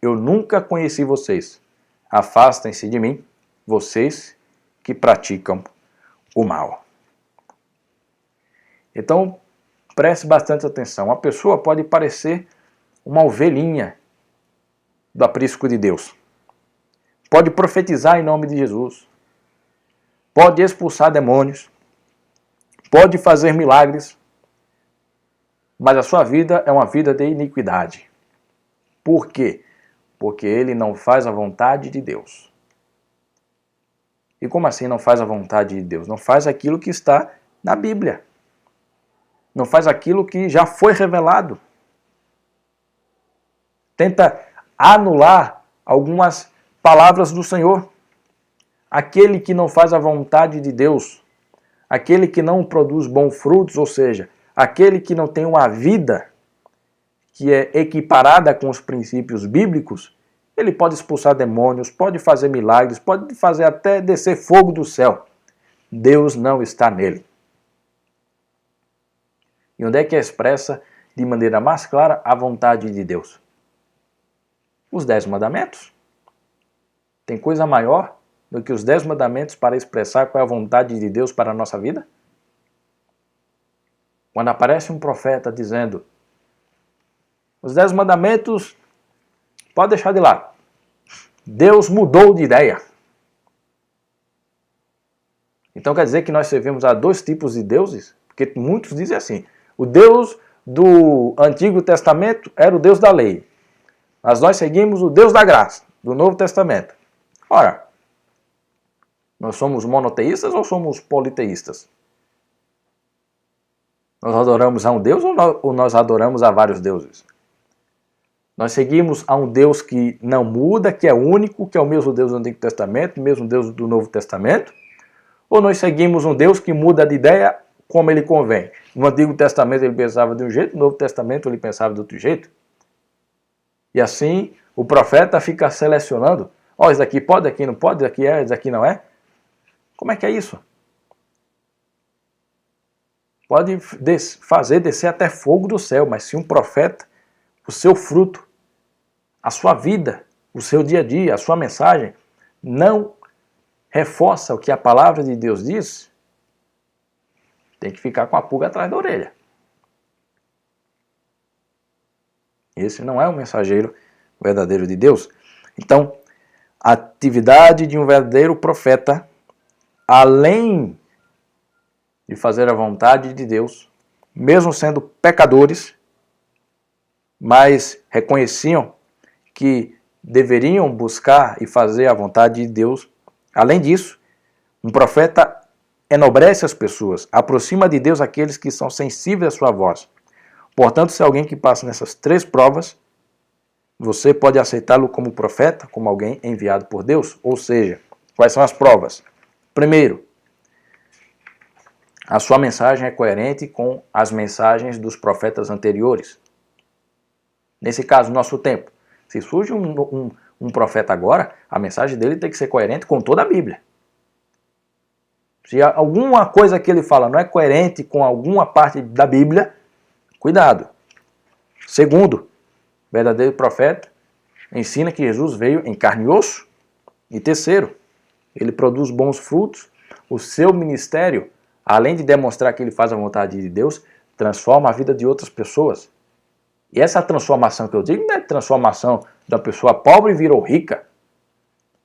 eu nunca conheci vocês. Afastem-se de mim, vocês que praticam o mal. Então, preste bastante atenção. A pessoa pode parecer uma ovelhinha do aprisco de Deus. Pode profetizar em nome de Jesus. Pode expulsar demônios. Pode fazer milagres. Mas a sua vida é uma vida de iniquidade. Por quê? Porque ele não faz a vontade de Deus. E como assim não faz a vontade de Deus? Não faz aquilo que está na Bíblia. Não faz aquilo que já foi revelado. Tenta anular algumas palavras do Senhor. Aquele que não faz a vontade de Deus, aquele que não produz bons frutos, ou seja, aquele que não tem uma vida que é equiparada com os princípios bíblicos, ele pode expulsar demônios, pode fazer milagres, pode fazer até descer fogo do céu. Deus não está nele. E onde é que é expressa de maneira mais clara a vontade de Deus? Os 10 mandamentos. Tem coisa maior do que os 10 mandamentos para expressar qual é a vontade de Deus para a nossa vida? Quando aparece um profeta dizendo os 10 mandamentos, pode deixar de lado. Deus mudou de ideia. Então quer dizer que nós servimos a 2 tipos de deuses? Porque muitos dizem assim, o Deus do Antigo Testamento era o Deus da lei. Mas nós seguimos o Deus da graça, do Novo Testamento. Ora, nós somos monoteístas ou somos politeístas? Nós adoramos a um Deus ou nós adoramos a vários deuses? Nós seguimos a um Deus que não muda, que é único, que é o mesmo Deus do Antigo Testamento, o mesmo Deus do Novo Testamento? Ou nós seguimos um Deus que muda de ideia como ele convém? No Antigo Testamento ele pensava de um jeito, no Novo Testamento ele pensava de outro jeito. E assim o profeta fica selecionando, ó, isso daqui pode, isso daqui não pode, isso daqui é, isso daqui não é. Como é que é isso? Pode fazer descer até fogo do céu, mas se um profeta, o seu fruto, a sua vida, o seu dia a dia, a sua mensagem, não reforça o que a palavra de Deus diz, tem que ficar com a pulga atrás da orelha. Esse não é o mensageiro verdadeiro de Deus. Então, a atividade de um verdadeiro profeta, além de fazer a vontade de Deus, mesmo sendo pecadores, mas reconheciam que deveriam buscar e fazer a vontade de Deus. Além disso, um profeta enobrece as pessoas, aproxima de Deus aqueles que são sensíveis à sua voz. Portanto, se alguém que passa nessas 3 provas, você pode aceitá-lo como profeta, como alguém enviado por Deus. Ou seja, quais são as provas? Primeiro, a sua mensagem é coerente com as mensagens dos profetas anteriores. Nesse caso, nosso tempo. Se surge um profeta agora, a mensagem dele tem que ser coerente com toda a Bíblia. Se alguma coisa que ele fala não é coerente com alguma parte da Bíblia, cuidado. Segundo, o verdadeiro profeta ensina que Jesus veio em carne e osso. E terceiro, ele produz bons frutos. O seu ministério, além de demonstrar que ele faz a vontade de Deus, transforma a vida de outras pessoas. E essa transformação que eu digo não é transformação da pessoa pobre virou rica,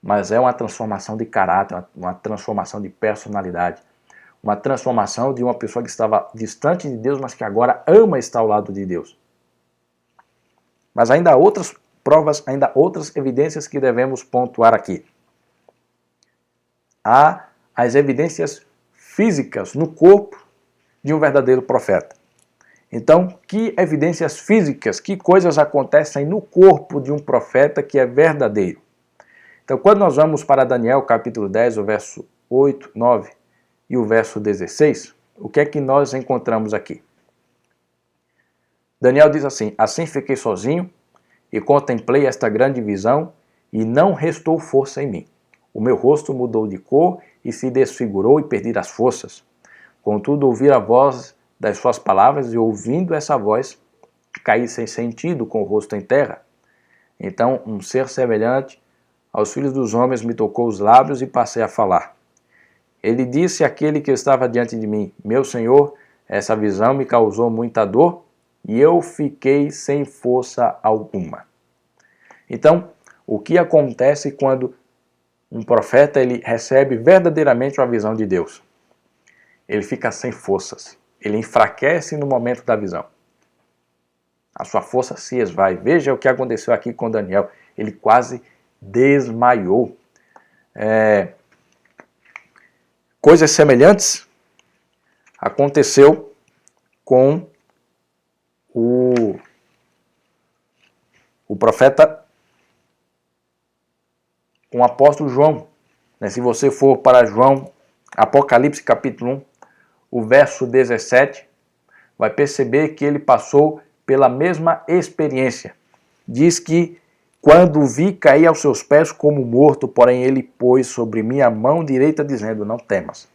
mas é uma transformação de caráter, uma transformação de personalidade, uma transformação de uma pessoa que estava distante de Deus, mas que agora ama estar ao lado de Deus. Mas ainda há outras provas, ainda há outras evidências que devemos pontuar aqui. Há as evidências físicas no corpo de um verdadeiro profeta. Então, que evidências físicas, que coisas acontecem no corpo de um profeta que é verdadeiro? Então, quando nós vamos para Daniel, capítulo 10, o verso 8, 9 e o verso 16, o que é que nós encontramos aqui? Daniel diz assim: assim fiquei sozinho e contemplei esta grande visão e não restou força em mim. O meu rosto mudou de cor e se desfigurou e perdi as forças. Contudo, ouvi a voz das suas palavras e ouvindo essa voz, caí sem sentido com o rosto em terra. Então, um ser semelhante aos filhos dos homens me tocou os lábios e passei a falar. Ele disse àquele que estava diante de mim: meu Senhor, essa visão me causou muita dor e eu fiquei sem força alguma. Então, o que acontece quando um profeta ele recebe verdadeiramente uma visão de Deus? Ele fica sem forças, ele enfraquece no momento da visão. A sua força se esvai. Veja o que aconteceu aqui com Daniel, ele quase desmaiou. Coisas semelhantes aconteceu com o profeta, com o apóstolo João. Se você for para João, Apocalipse capítulo 1, o verso 17, vai perceber que ele passou pela mesma experiência. Diz que quando o vi, caí aos seus pés como morto, porém ele pôs sobre mim a mão direita, dizendo: não temas.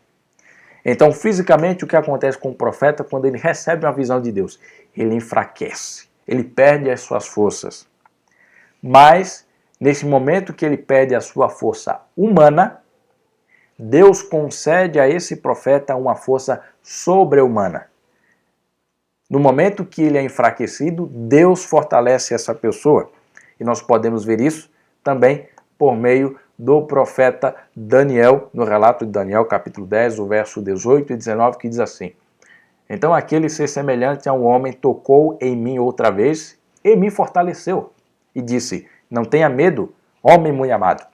Então, fisicamente, o que acontece com o profeta quando ele recebe uma visão de Deus? Ele enfraquece, ele perde as suas forças. Mas, nesse momento que ele perde a sua força humana, Deus concede a esse profeta uma força sobre-humana. No momento que ele é enfraquecido, Deus fortalece essa pessoa. E nós podemos ver isso também por meio do profeta Daniel, no relato de Daniel, capítulo 10, o verso 18 e 19, que diz assim: então aquele ser semelhante a um homem tocou em mim outra vez e me fortaleceu. E disse: não tenha medo, homem muito amado,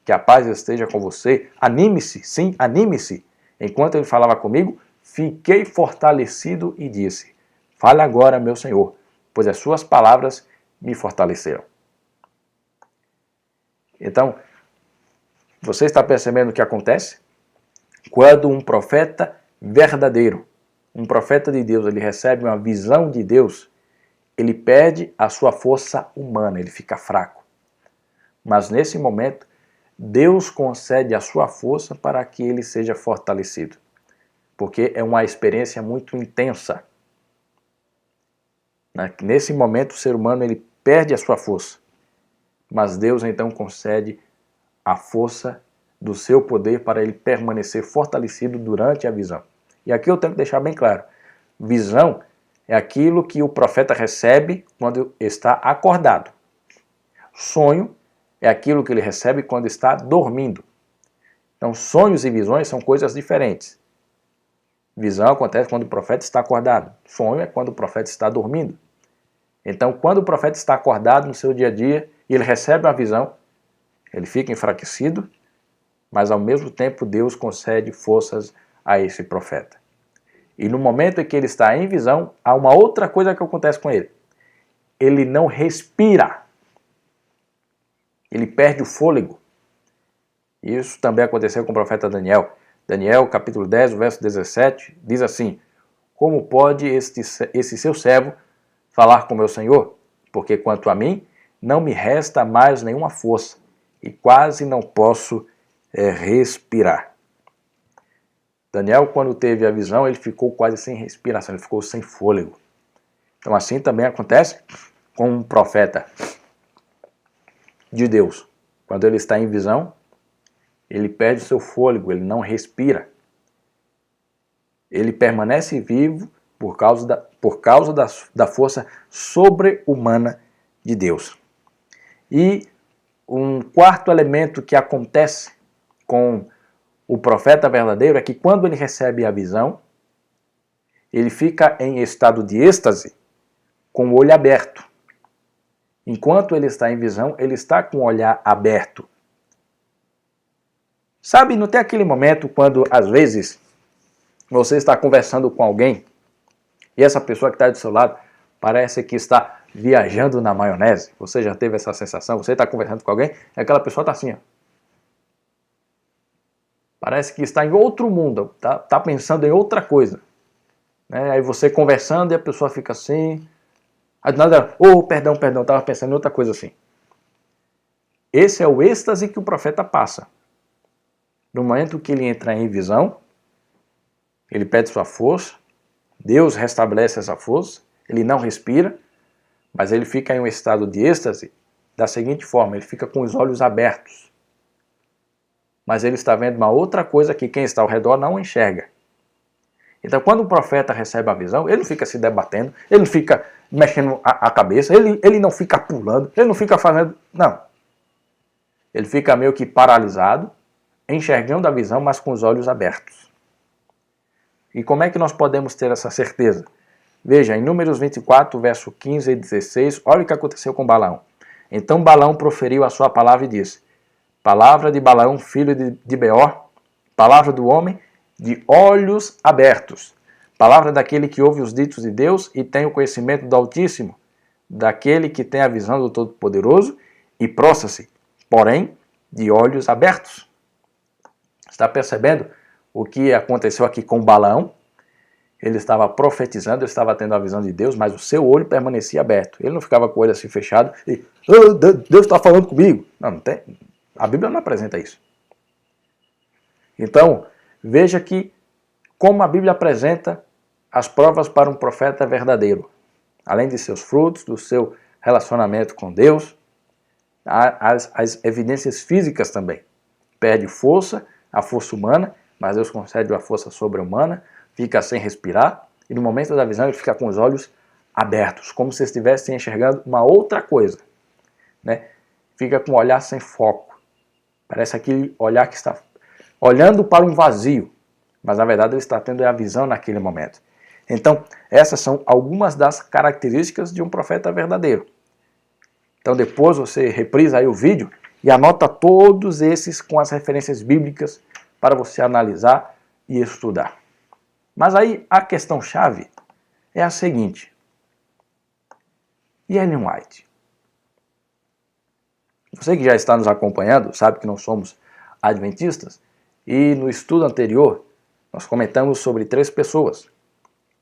que a paz esteja com você. Anime-se, sim, anime-se. Enquanto ele falava comigo, fiquei fortalecido e disse: fale agora, meu Senhor, pois as suas palavras me fortaleceram. Então, você está percebendo o que acontece? Quando um profeta verdadeiro, um profeta de Deus, ele recebe uma visão de Deus, ele perde a sua força humana, ele fica fraco. Mas nesse momento, Deus concede a sua força para que ele seja fortalecido. Porque é uma experiência muito intensa. Nesse momento, o ser humano ele perde a sua força. Mas Deus então concede a força do seu poder para ele permanecer fortalecido durante a visão. E aqui eu tenho que deixar bem claro. Visão é aquilo que o profeta recebe quando está acordado. Sonho é aquilo que ele recebe quando está dormindo. Então, sonhos e visões são coisas diferentes. Visão acontece quando o profeta está acordado. Sonho é quando o profeta está dormindo. Então, quando o profeta está acordado no seu dia a dia e ele recebe uma visão, ele fica enfraquecido, mas ao mesmo tempo Deus concede forças a esse profeta. E no momento em que ele está em visão, há uma outra coisa que acontece com ele. Ele não respira. Ele perde o fôlego. Isso também aconteceu com o profeta Daniel. Daniel, capítulo 10, verso 17, diz assim: como pode esse seu servo falar com meu Senhor? Porque quanto a mim, não me resta mais nenhuma força e quase não posso respirar. Daniel, quando teve a visão, ele ficou quase sem respiração, ele ficou sem fôlego. Então assim também acontece com um profeta de Deus. Quando ele está em visão, ele perde o seu fôlego, ele não respira. Ele permanece vivo por causa da força sobre-humana de Deus. E um quarto elemento que acontece com o profeta verdadeiro é que quando ele recebe a visão, ele fica em estado de êxtase com o olho aberto. Enquanto ele está em visão, ele está com o olhar aberto. Sabe, não tem aquele momento quando, às vezes, você está conversando com alguém e essa pessoa que está do seu lado parece que está viajando na maionese. Você já teve essa sensação? Você está conversando com alguém e aquela pessoa está assim, ó. Parece que está em outro mundo, tá pensando em outra coisa. Né? Aí você conversando e a pessoa fica assim. Aí do nada, perdão, estava pensando em outra coisa assim. Esse é o êxtase que o profeta passa. No momento que ele entra em visão, ele pede sua força, Deus restabelece essa força, ele não respira, mas ele fica em um estado de êxtase da seguinte forma, ele fica com os olhos abertos. Mas ele está vendo uma outra coisa que quem está ao redor não enxerga. Então quando o profeta recebe a visão, ele não fica se debatendo, ele não fica mexendo a cabeça, ele não fica pulando, ele não fica fazendo... Não. Ele fica meio que paralisado, enxergando a visão, mas com os olhos abertos. E como é que nós podemos ter essa certeza? Veja, em Números 24, verso 15 e 16, olha o que aconteceu com Balaão. Então Balaão proferiu a sua palavra e disse, palavra de Balaão, filho de Beor, palavra do homem de olhos abertos, palavra daquele que ouve os ditos de Deus e tem o conhecimento do Altíssimo, daquele que tem a visão do Todo-Poderoso e prostra-se, porém, de olhos abertos. Está percebendo o que aconteceu aqui com Balaão? Ele estava profetizando, ele estava tendo a visão de Deus, mas o seu olho permanecia aberto. Ele não ficava com o olho assim fechado e Deus está falando comigo. Não tem. A Bíblia não apresenta isso. Então, veja que como a Bíblia apresenta as provas para um profeta verdadeiro. Além de seus frutos, do seu relacionamento com Deus, as evidências físicas também. Perde força, a força humana, mas Deus concede uma força sobre-humana, fica sem respirar, e no momento da visão ele fica com os olhos abertos, como se estivesse enxergando uma outra coisa. Né? Fica com o olhar sem foco. Parece aquele olhar que está olhando para um vazio, mas na verdade ele está tendo a visão naquele momento. Então, essas são algumas das características de um profeta verdadeiro. Então depois você reprisa aí o vídeo e anota todos esses com as referências bíblicas para você analisar e estudar. Mas aí a questão-chave é a seguinte. E Ellen White? Você que já está nos acompanhando sabe que nós somos adventistas e no estudo anterior nós comentamos sobre 3 pessoas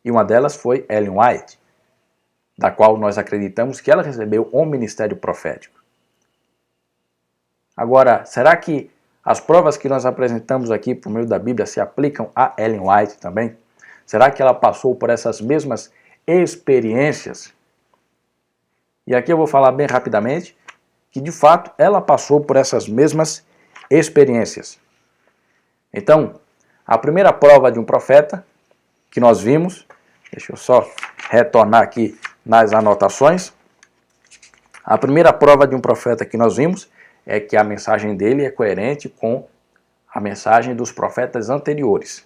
e uma delas foi Ellen White, da qual nós acreditamos que ela recebeu um ministério profético. Agora, será que as provas que nós apresentamos aqui por meio da Bíblia se aplicam a Ellen White também? Será que ela passou por essas mesmas experiências? E aqui eu vou falar bem rapidamente que de fato ela passou por essas mesmas experiências. Então, a primeira prova de um profeta que nós vimos, deixa eu só retornar aqui nas anotações. A primeira prova de um profeta que nós vimos é que a mensagem dele é coerente com a mensagem dos profetas anteriores.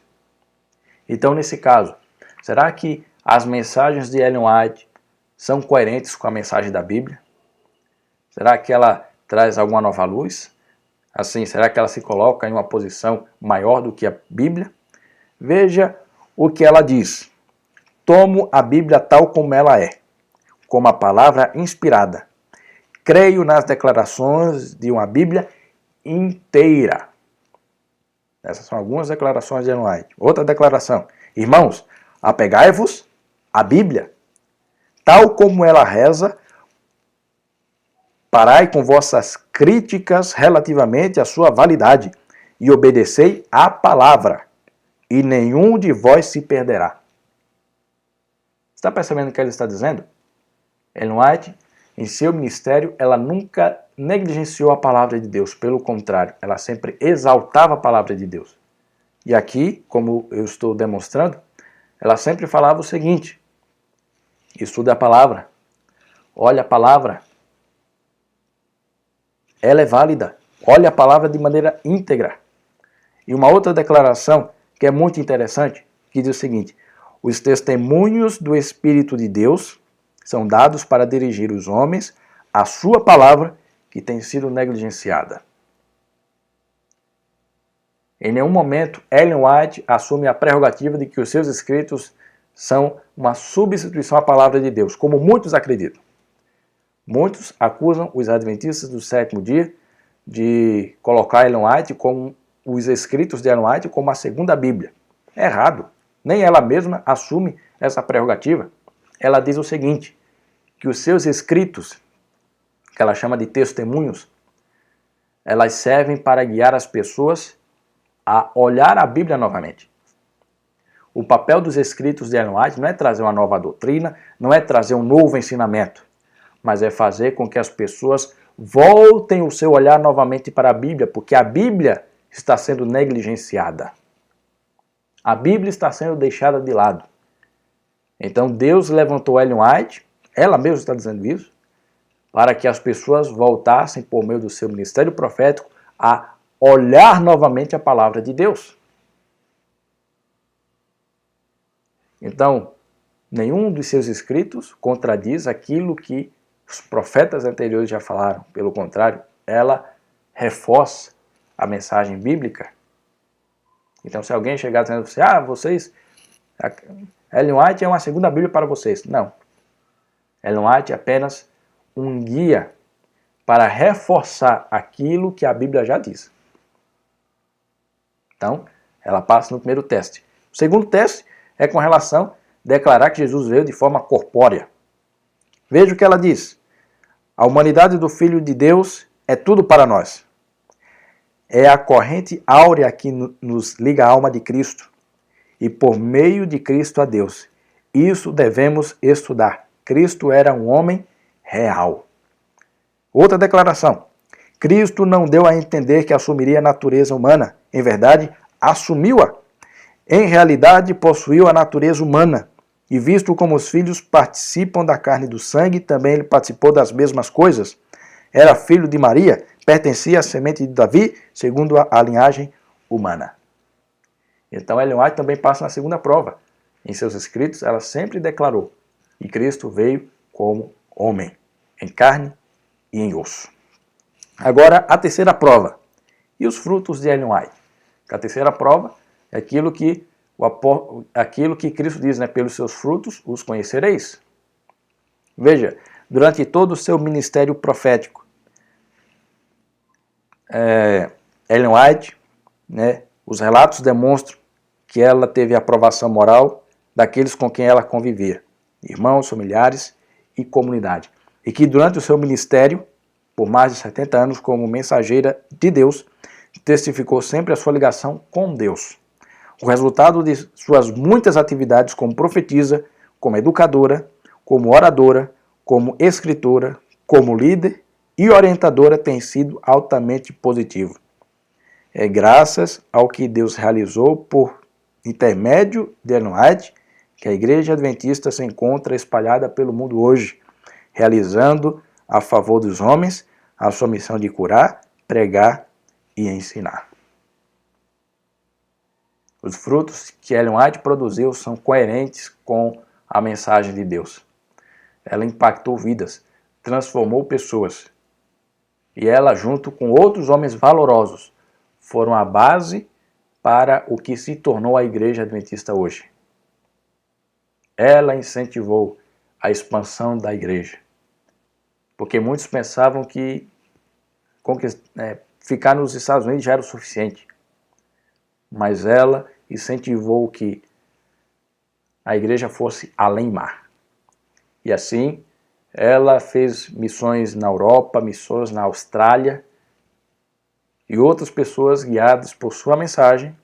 Então, nesse caso, será que as mensagens de Ellen White são coerentes com a mensagem da Bíblia? Será que ela traz alguma nova luz? Assim, será que ela se coloca em uma posição maior do que a Bíblia? Veja o que ela diz. Tomo a Bíblia tal como ela é, como a palavra inspirada. Creio nas declarações de uma Bíblia inteira. Essas são algumas declarações de Ellen White. Outra declaração. Irmãos, apegai-vos à Bíblia, tal como ela reza, parai com vossas críticas relativamente à sua validade e obedecei à palavra, e nenhum de vós se perderá. Está percebendo o que ela está dizendo? Ellen White, em seu ministério, ela nunca negligenciou a palavra de Deus. Pelo contrário, ela sempre exaltava a palavra de Deus. E aqui, como eu estou demonstrando, ela sempre falava o seguinte. Estude a palavra. Olhe a palavra. Ela é válida. Olhe a palavra de maneira íntegra. E uma outra declaração que é muito interessante, que diz o seguinte. Os testemunhos do Espírito de Deus são dados para dirigir os homens à sua palavra que tem sido negligenciada. Em nenhum momento, Ellen White assume a prerrogativa de que os seus escritos são uma substituição à palavra de Deus, como muitos acreditam. Muitos acusam os adventistas do sétimo dia de colocar Ellen White como os escritos de Ellen White como a segunda Bíblia. É errado. Nem ela mesma assume essa prerrogativa. Ela diz o seguinte, que os seus escritos, que ela chama de testemunhos, elas servem para guiar as pessoas a olhar a Bíblia novamente. O papel dos escritos de Ellen White não é trazer uma nova doutrina, não é trazer um novo ensinamento, mas é fazer com que as pessoas voltem o seu olhar novamente para a Bíblia, porque a Bíblia está sendo negligenciada. A Bíblia está sendo deixada de lado. Então Deus levantou Ellen White, ela mesma está dizendo isso, para que as pessoas voltassem, por meio do seu ministério profético, a olhar novamente a palavra de Deus. Então, nenhum dos seus escritos contradiz aquilo que os profetas anteriores já falaram. Pelo contrário, ela reforça a mensagem bíblica. Então, se alguém chegar dizendo a você, Ellen White é uma segunda Bíblia para vocês. Não. Ellen White é apenas um guia para reforçar aquilo que a Bíblia já diz. Então, ela passa no primeiro teste. O segundo teste é com relação a declarar que Jesus veio de forma corpórea. Veja o que ela diz. A humanidade do Filho de Deus é tudo para nós. É a corrente áurea que nos liga à alma de Cristo e por meio de Cristo a Deus. Isso devemos estudar. Cristo era um homem real. Outra declaração. Cristo não deu a entender que assumiria a natureza humana. Em verdade, assumiu-a. Em realidade, possuiu a natureza humana. E visto como os filhos participam da carne e do sangue, também ele participou das mesmas coisas. Era filho de Maria, pertencia à semente de Davi, segundo a linhagem humana. Então Ellen White também passa na segunda prova. Em seus escritos, ela sempre declarou que Cristo veio como homem, em carne e em osso. Agora, a terceira prova. E os frutos de Ellen White? A terceira prova é aquilo que Cristo diz, né? Pelos seus frutos os conhecereis. Veja, durante todo o seu ministério profético, Ellen White, né, os relatos demonstram que ela teve a aprovação moral daqueles com quem ela convivia, irmãos, familiares e comunidade. E que durante o seu ministério, por mais de 70 anos como mensageira de Deus, testificou sempre a sua ligação com Deus. O resultado de suas muitas atividades como profetisa, como educadora, como oradora, como escritora, como líder e orientadora tem sido altamente positivo. É graças ao que Deus realizou por intermédio de Ellen White que a Igreja Adventista se encontra espalhada pelo mundo hoje, realizando a favor dos homens a sua missão de curar, pregar e ensinar. Os frutos que Ellen White produziu são coerentes com a mensagem de Deus. Ela impactou vidas, transformou pessoas. E ela, junto com outros homens valorosos, foram a base para o que se tornou a Igreja Adventista hoje. Ela incentivou a expansão da igreja. Porque muitos pensavam que ficar nos Estados Unidos já era o suficiente. Mas ela incentivou que a igreja fosse além mar. E assim, ela fez missões na Europa, missões na Austrália, e outras pessoas guiadas por sua mensagem,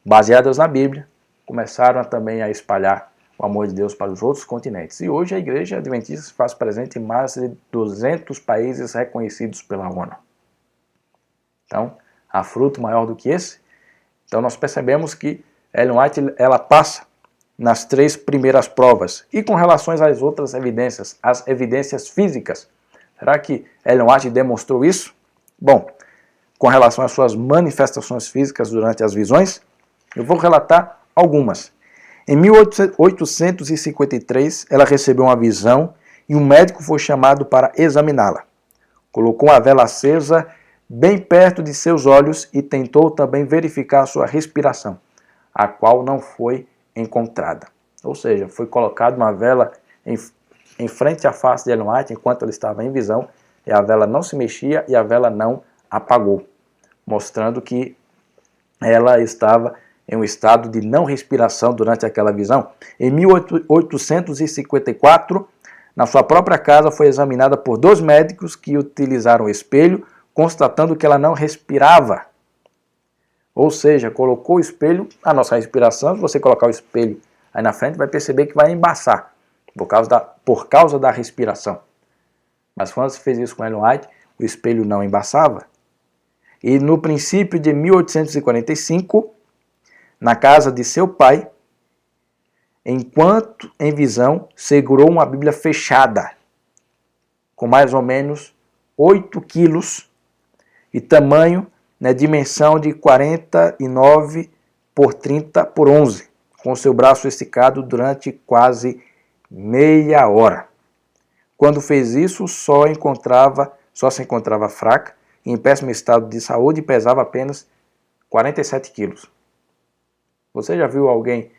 baseadas na Bíblia, começaram também a espalhar o amor de Deus para os outros continentes. E hoje a Igreja Adventista se faz presente em mais de 200 países reconhecidos pela ONU. Então, há fruto maior do que esse? Então nós percebemos que Ellen White ela passa nas 3 primeiras provas. E com relação às outras evidências, as evidências físicas, será que Ellen White demonstrou isso? Bom, com relação às suas manifestações físicas durante as visões, eu vou relatar algumas. Em 1853, ela recebeu uma visão e um médico foi chamado para examiná-la. Colocou uma vela acesa bem perto de seus olhos e tentou também verificar sua respiração, a qual não foi encontrada. Ou seja, foi colocada uma vela em frente à face de Ellen White enquanto ele estava em visão, e a vela não se mexia e a vela não apagou, mostrando que ela estava em um estado de não respiração durante aquela visão. Em 1854, na sua própria casa, foi examinada por 2 médicos que utilizaram o espelho, constatando que ela não respirava. Ou seja, colocou o espelho, a nossa respiração, se você colocar o espelho aí na frente, vai perceber que vai embaçar, por causa da respiração. Mas quando se fez isso com Ellen White, o espelho não embaçava. E no princípio de 1845, na casa de seu pai, enquanto em visão, segurou uma Bíblia fechada, com mais ou menos 8 quilos, e tamanho, dimensão de 49 por 30 por 11, com seu braço esticado durante quase meia hora. Quando fez isso, só se encontrava fraca, em péssimo estado de saúde, e pesava apenas 47 quilos. Você já viu alguém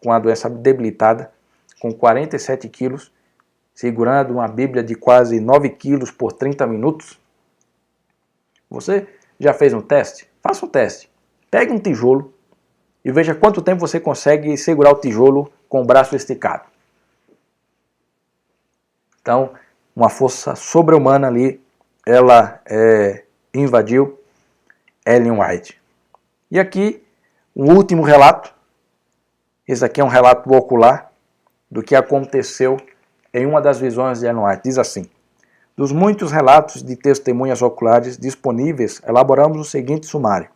com a doença debilitada, com 47 quilos, segurando uma Bíblia de quase 9 quilos por 30 minutos? Você já fez um teste? Faça um teste. Pegue um tijolo e veja quanto tempo você consegue segurar o tijolo com o braço esticado. Então, uma força sobre-humana ali, ela invadiu Ellen White. E aqui, um último relato. Esse aqui é um relato ocular do que aconteceu em uma das visões de Ellen White. Diz assim: dos muitos relatos de testemunhas oculares disponíveis, elaboramos o seguinte sumário.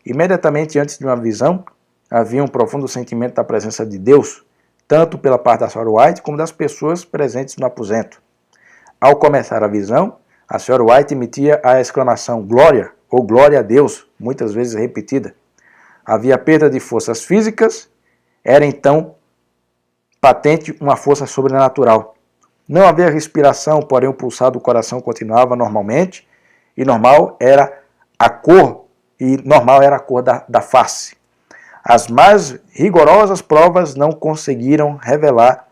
Imediatamente antes de uma visão, havia um profundo sentimento da presença de Deus, tanto pela parte da Sra. White como das pessoas presentes no aposento. Ao começar a visão, a Sra. White emitia a exclamação glória ou glória a Deus, muitas vezes repetida. Havia perda de forças físicas, era então patente uma força sobrenatural. Não havia respiração, porém o pulsar do coração continuava normalmente, e normal era a cor da face. As mais rigorosas provas não conseguiram revelar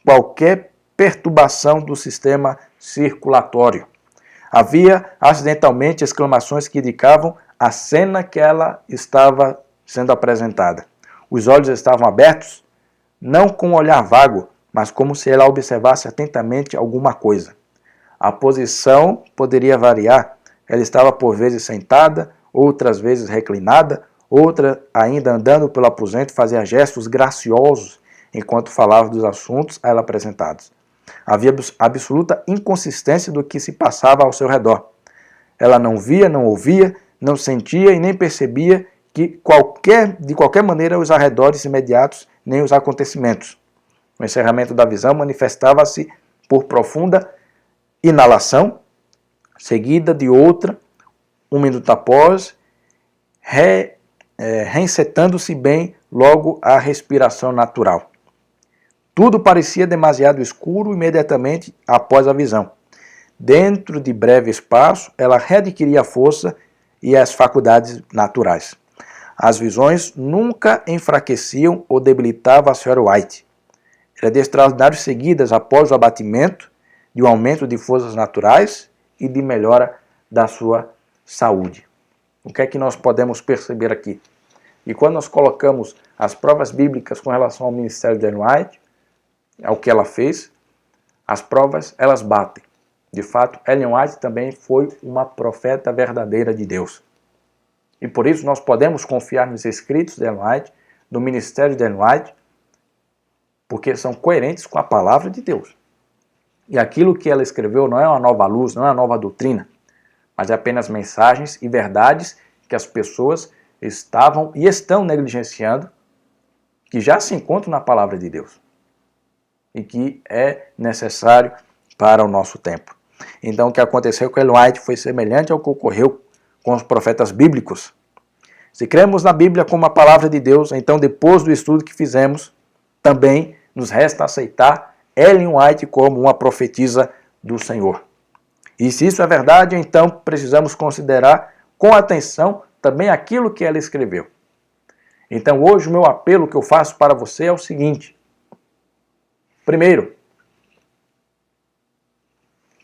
qualquer perturbação do sistema circulatório. Havia acidentalmente exclamações que indicavam a cena que ela estava sendo apresentada. Os olhos estavam abertos, não com um olhar vago, mas como se ela observasse atentamente alguma coisa. A posição poderia variar. Ela estava por vezes sentada, outras vezes reclinada, outra ainda andando pelo aposento, fazia gestos graciosos enquanto falava dos assuntos a ela apresentados. Havia absoluta inconsistência do que se passava ao seu redor. Ela não via, não ouvia, não sentia e nem percebia que de qualquer maneira os arredores imediatos nem os acontecimentos. O encerramento da visão manifestava-se por profunda inalação, seguida de outra, um minuto após, reencetando-se bem logo a respiração natural. Tudo parecia demasiado escuro imediatamente após a visão. Dentro de breve espaço, ela readquiria a força e as faculdades naturais. As visões nunca enfraqueciam ou debilitavam a Sra. White. Era de extraordinárias seguidas após o abatimento, de um aumento de forças naturais e de melhora da sua saúde. O que é que nós podemos perceber aqui? E quando nós colocamos as provas bíblicas com relação ao ministério de Ellen White, ao que ela fez, as provas, elas batem. De fato, Ellen White também foi uma profeta verdadeira de Deus. E por isso nós podemos confiar nos escritos de Ellen White, do ministério de Ellen White, porque são coerentes com a palavra de Deus. E aquilo que ela escreveu não é uma nova luz, não é uma nova doutrina, mas é apenas mensagens e verdades que as pessoas estavam e estão negligenciando, que já se encontram na palavra de Deus e que é necessário para o nosso tempo. Então o que aconteceu com Ellen White foi semelhante ao que ocorreu com os profetas bíblicos. Se cremos na Bíblia como a palavra de Deus, então depois do estudo que fizemos, também nos resta aceitar Ellen White como uma profetisa do Senhor. E se isso é verdade, então precisamos considerar com atenção também aquilo que ela escreveu. Então hoje o meu apelo que eu faço para você é o seguinte: Primeiro,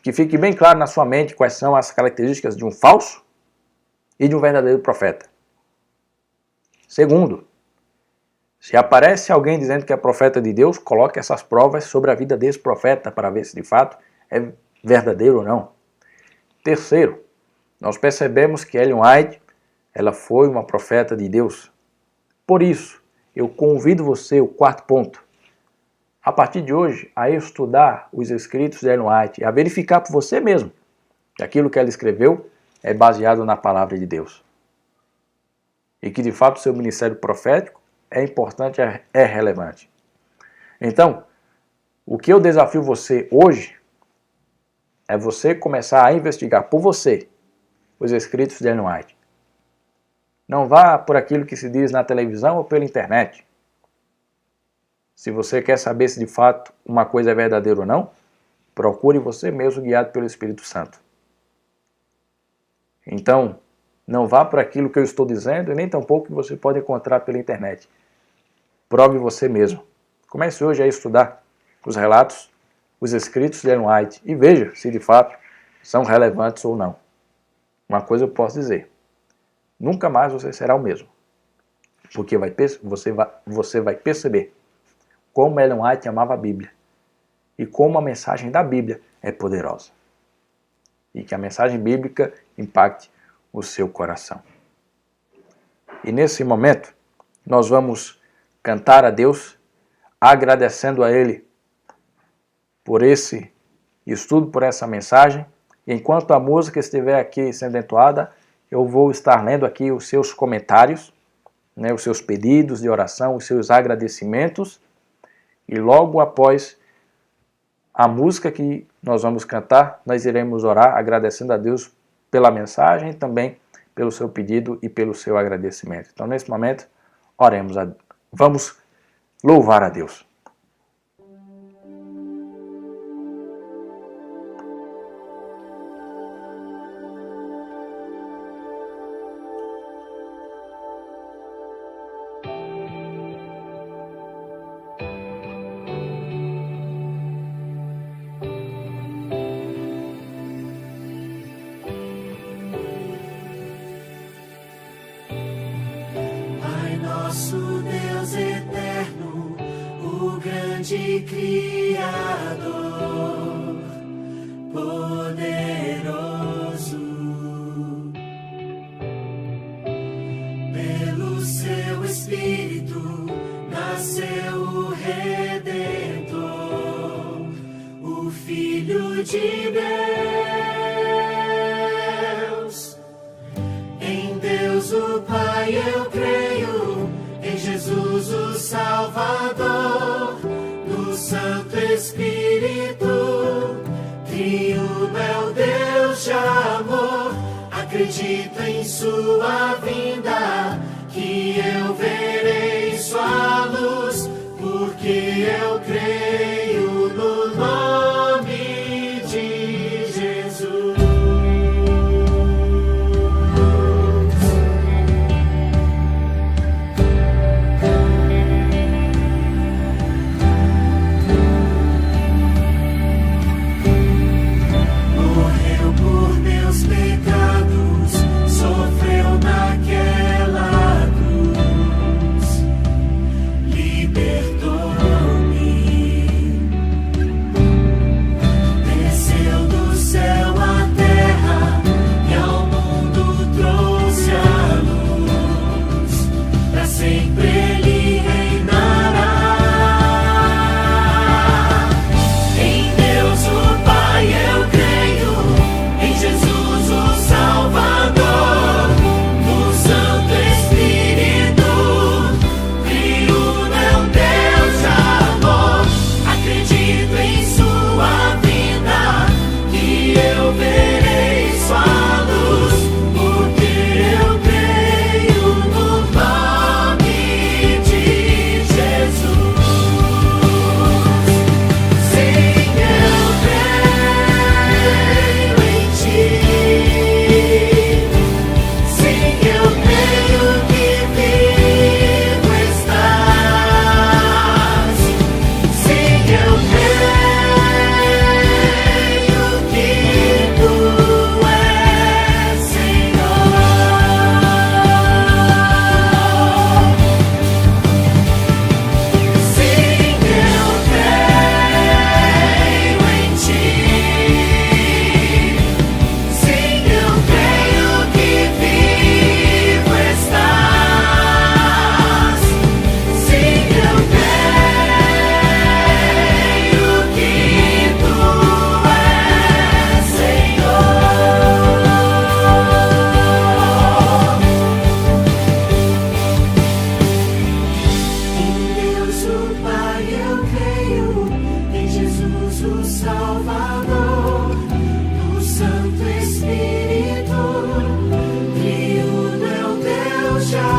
que fique bem claro na sua mente quais são as características de um falso e de um verdadeiro profeta. Segundo, se aparece alguém dizendo que é profeta de Deus, coloque essas provas sobre a vida desse profeta para ver se de fato é verdadeiro ou não. Terceiro, nós percebemos que Ellen White, ela foi uma profeta de Deus. Por isso, eu convido você, o quarto ponto, a partir de hoje, a estudar os escritos de Ellen White, a verificar por você mesmo que aquilo que ela escreveu é baseado na palavra de Deus. E que de fato o seu ministério profético é importante, é relevante. Então, o que eu desafio você hoje é você começar a investigar por você os escritos de Ellen White. Não vá por aquilo que se diz na televisão ou pela internet. Se você quer saber se de fato uma coisa é verdadeira ou não, procure você mesmo guiado pelo Espírito Santo. Então, não vá por aquilo que eu estou dizendo e nem tampouco que você pode encontrar pela internet. Prove você mesmo. Comece hoje a estudar os relatos, os escritos de Ellen White e veja se de fato são relevantes ou não. Uma coisa eu posso dizer, nunca mais você será o mesmo, porque você vai perceber como Ellen White amava a Bíblia e como a mensagem da Bíblia é poderosa e que a mensagem bíblica impacte o seu coração. E nesse momento nós vamos cantar a Deus agradecendo a Ele por esse estudo, por essa mensagem. E enquanto a música estiver aqui sendo entoada, eu vou estar lendo aqui os seus comentários, os seus pedidos de oração, os seus agradecimentos. E logo após a música que nós vamos cantar, nós iremos orar agradecendo a Deus pela mensagem e também pelo seu pedido e pelo seu agradecimento. Então, nesse momento, oremos. Vamos louvar a Deus. Nosso Deus eterno, o grande Criador, poderoso, pelo seu Espírito nasceu o Redentor, o Filho de Deus. Em Deus o Pai eu creio, em Jesus o Salvador, no Santo Espírito, triuno é o Deus de amor. Acredito em sua vinda, que eu verei sua luz, porque eu creio no nome de Jesus. Morreu por meus pecados, sofreu naquela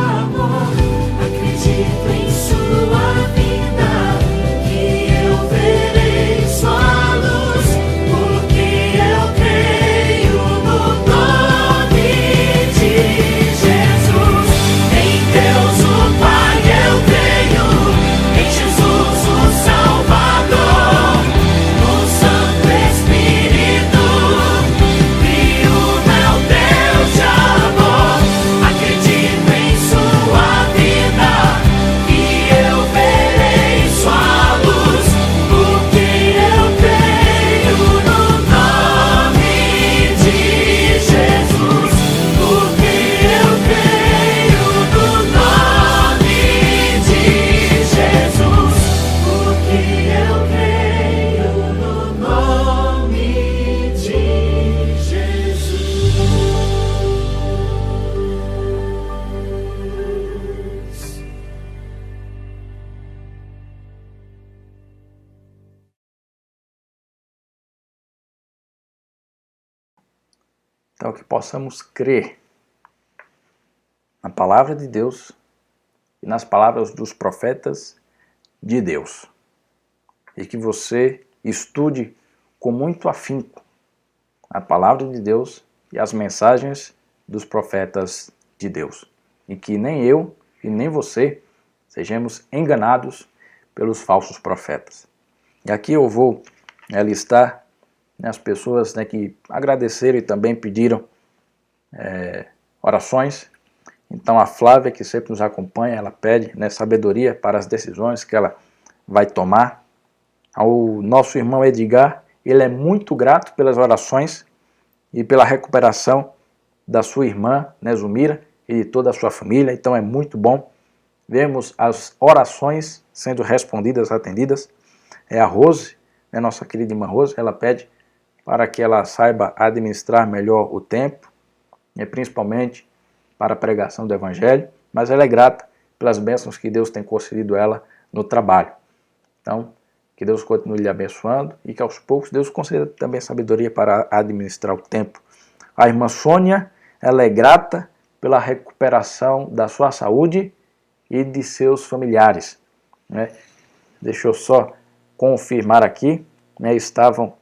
amor. Acredito em sua vida, que eu verei sua luz, porque eu creio no nome de Jesus. Em Deus o Pai eu creio, em Jesus o Salvador, no Santo Espírito, crio meu Deus de amor. Acredito em sua vida, que eu verei sua luz, porque eu creio no nome de Jesus, porque eu creio no nome de Jesus, porque eu creio no nome de Jesus. Então, que possamos crer na palavra de Deus e nas palavras dos profetas de Deus. E que você estude com muito afinco a palavra de Deus e as mensagens dos profetas de Deus. E que nem eu e nem você sejamos enganados pelos falsos profetas. E aqui eu vou listar as pessoas que agradeceram e também pediram orações. Então a Flávia, que sempre nos acompanha, ela pede sabedoria para as decisões que ela vai tomar. Ao nosso irmão Edgar, ele é muito grato pelas orações e pela recuperação da sua irmã, Zumira, e de toda a sua família. Então é muito bom vermos as orações sendo respondidas, atendidas. A Rose, nossa querida irmã Rose, ela pede para que ela saiba administrar melhor o tempo, principalmente para a pregação do Evangelho, mas ela é grata pelas bênçãos que Deus tem concedido a ela no trabalho. Então, que Deus continue lhe abençoando e que aos poucos Deus conceda também sabedoria para administrar o tempo. A irmã Sônia, ela é grata pela recuperação da sua saúde e de seus familiares. Deixa eu só confirmar aqui, estavam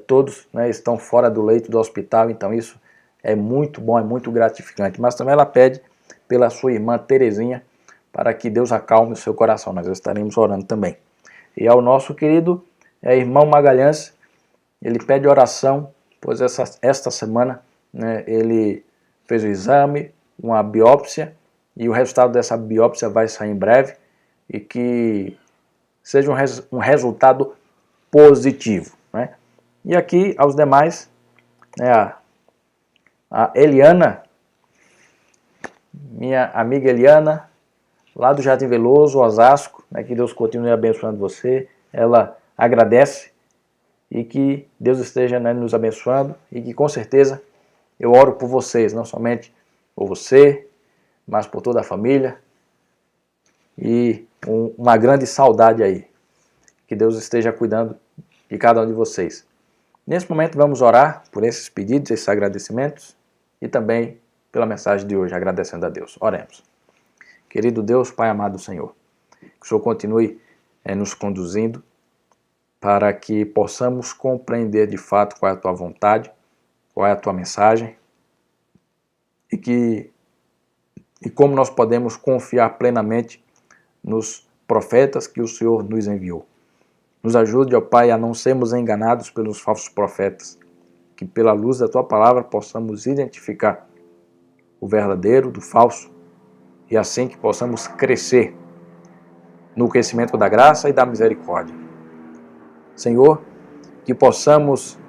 todos estão fora do leito do hospital, então isso é muito bom, é muito gratificante. Mas também ela pede pela sua irmã Terezinha, para que Deus acalme o seu coração. Nós estaremos orando também. E ao nosso querido irmão Magalhães, ele pede oração, pois esta semana ele fez o exame, uma biópsia, e o resultado dessa biópsia vai sair em breve, e que seja um resultado positivo. E aqui, aos demais, a Eliana, minha amiga Eliana, lá do Jardim Veloso, Osasco, que Deus continue abençoando você. Ela agradece e que Deus esteja nos abençoando e que com certeza eu oro por vocês, não somente por você, mas por toda a família e uma grande saudade aí. Que Deus esteja cuidando de cada um de vocês. Nesse momento vamos orar por esses pedidos, esses agradecimentos e também pela mensagem de hoje, agradecendo a Deus. Oremos. Querido Deus, Pai amado Senhor, que o Senhor continue nos conduzindo para que possamos compreender de fato qual é a Tua vontade, qual é a Tua mensagem e como nós podemos confiar plenamente nos profetas que o Senhor nos enviou. Nos ajude, ó Pai, a não sermos enganados pelos falsos profetas, que pela luz da Tua palavra possamos identificar o verdadeiro do falso e assim que possamos crescer no crescimento da graça e da misericórdia. Senhor, que possamos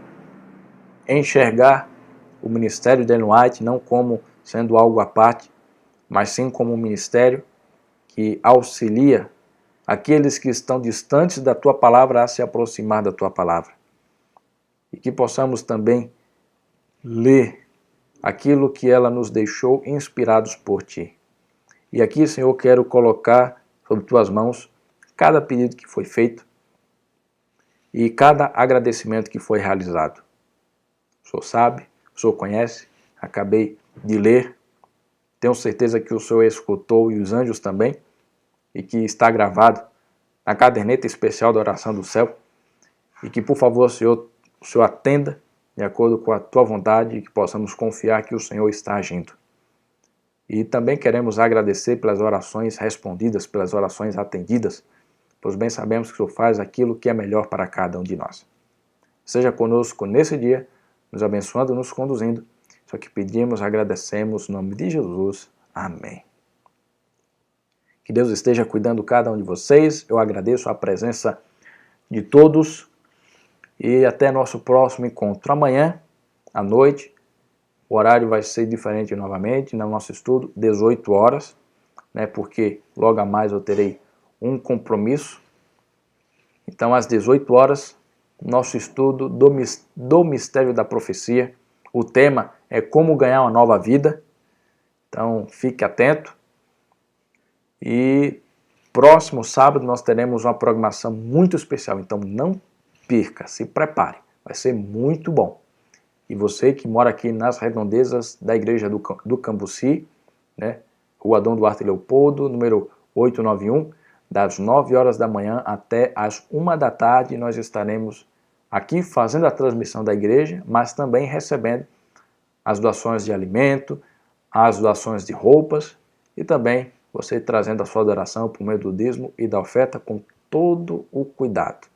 enxergar o ministério de Ellen White não como sendo algo à parte, mas sim como um ministério que auxilia aqueles que estão distantes da Tua palavra a se aproximar da Tua palavra. E que possamos também ler aquilo que ela nos deixou inspirados por Ti. E aqui, Senhor, quero colocar sobre Tuas mãos cada pedido que foi feito e cada agradecimento que foi realizado. O Senhor sabe, o Senhor conhece, acabei de ler Tenho certeza que o Senhor escutou e os anjos também, e que está gravado na caderneta especial da oração do céu, e que, por favor, o Senhor atenda de acordo com a tua vontade e que possamos confiar que o Senhor está agindo. E também queremos agradecer pelas orações respondidas, pelas orações atendidas, pois bem sabemos que o Senhor faz aquilo que é melhor para cada um de nós. Seja conosco nesse dia, nos abençoando, nos conduzindo. Só que pedimos, agradecemos, no nome de Jesus. Amém. Que Deus esteja cuidando de cada um de vocês. Eu agradeço a presença de todos e até nosso próximo encontro. Amanhã, à noite, o horário vai ser diferente novamente no nosso estudo, 18 horas, né, porque logo a mais eu terei um compromisso. Então, às 18 horas, nosso estudo do mistério da profecia. O tema é como ganhar uma nova vida. Então, fique atento. E próximo sábado nós teremos uma programação muito especial. Então, não perca, se prepare. Vai ser muito bom. E você que mora aqui nas redondezas da igreja do Cambuci, né, Rua Dom Duarte Leopoldo, número 891, das 9 horas da manhã até as 1 da tarde, nós estaremos aqui fazendo a transmissão da igreja, mas também recebendo as doações de alimento, as doações de roupas e também você trazendo a sua adoração por meio do dízimo e da oferta com todo o cuidado.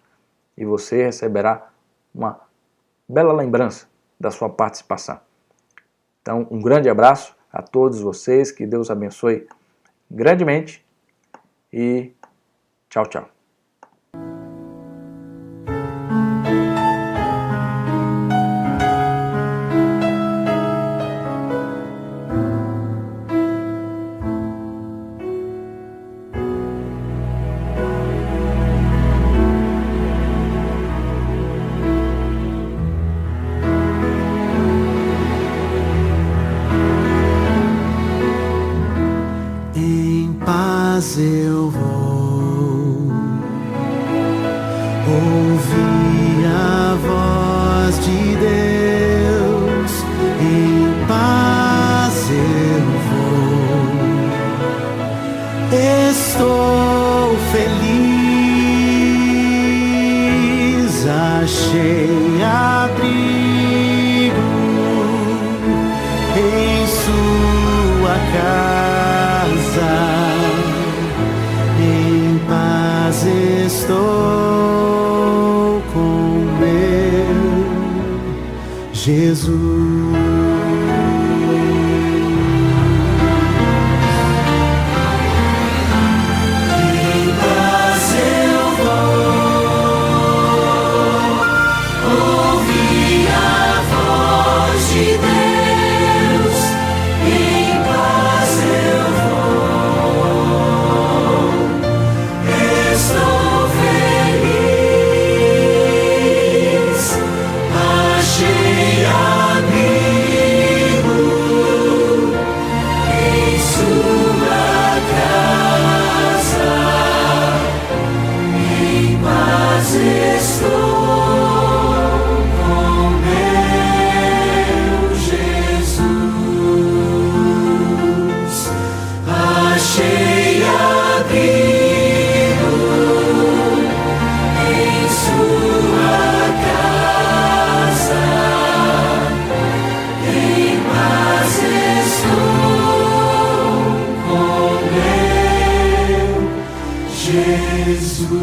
E você receberá uma bela lembrança da sua participação. Então, um grande abraço a todos vocês, que Deus abençoe grandemente e tchau, tchau. Eu vou ouvir a voz de Deus, em paz eu vou, estou feliz, achei abrigo em sua casa. Estou com meu Jesus. Jesus.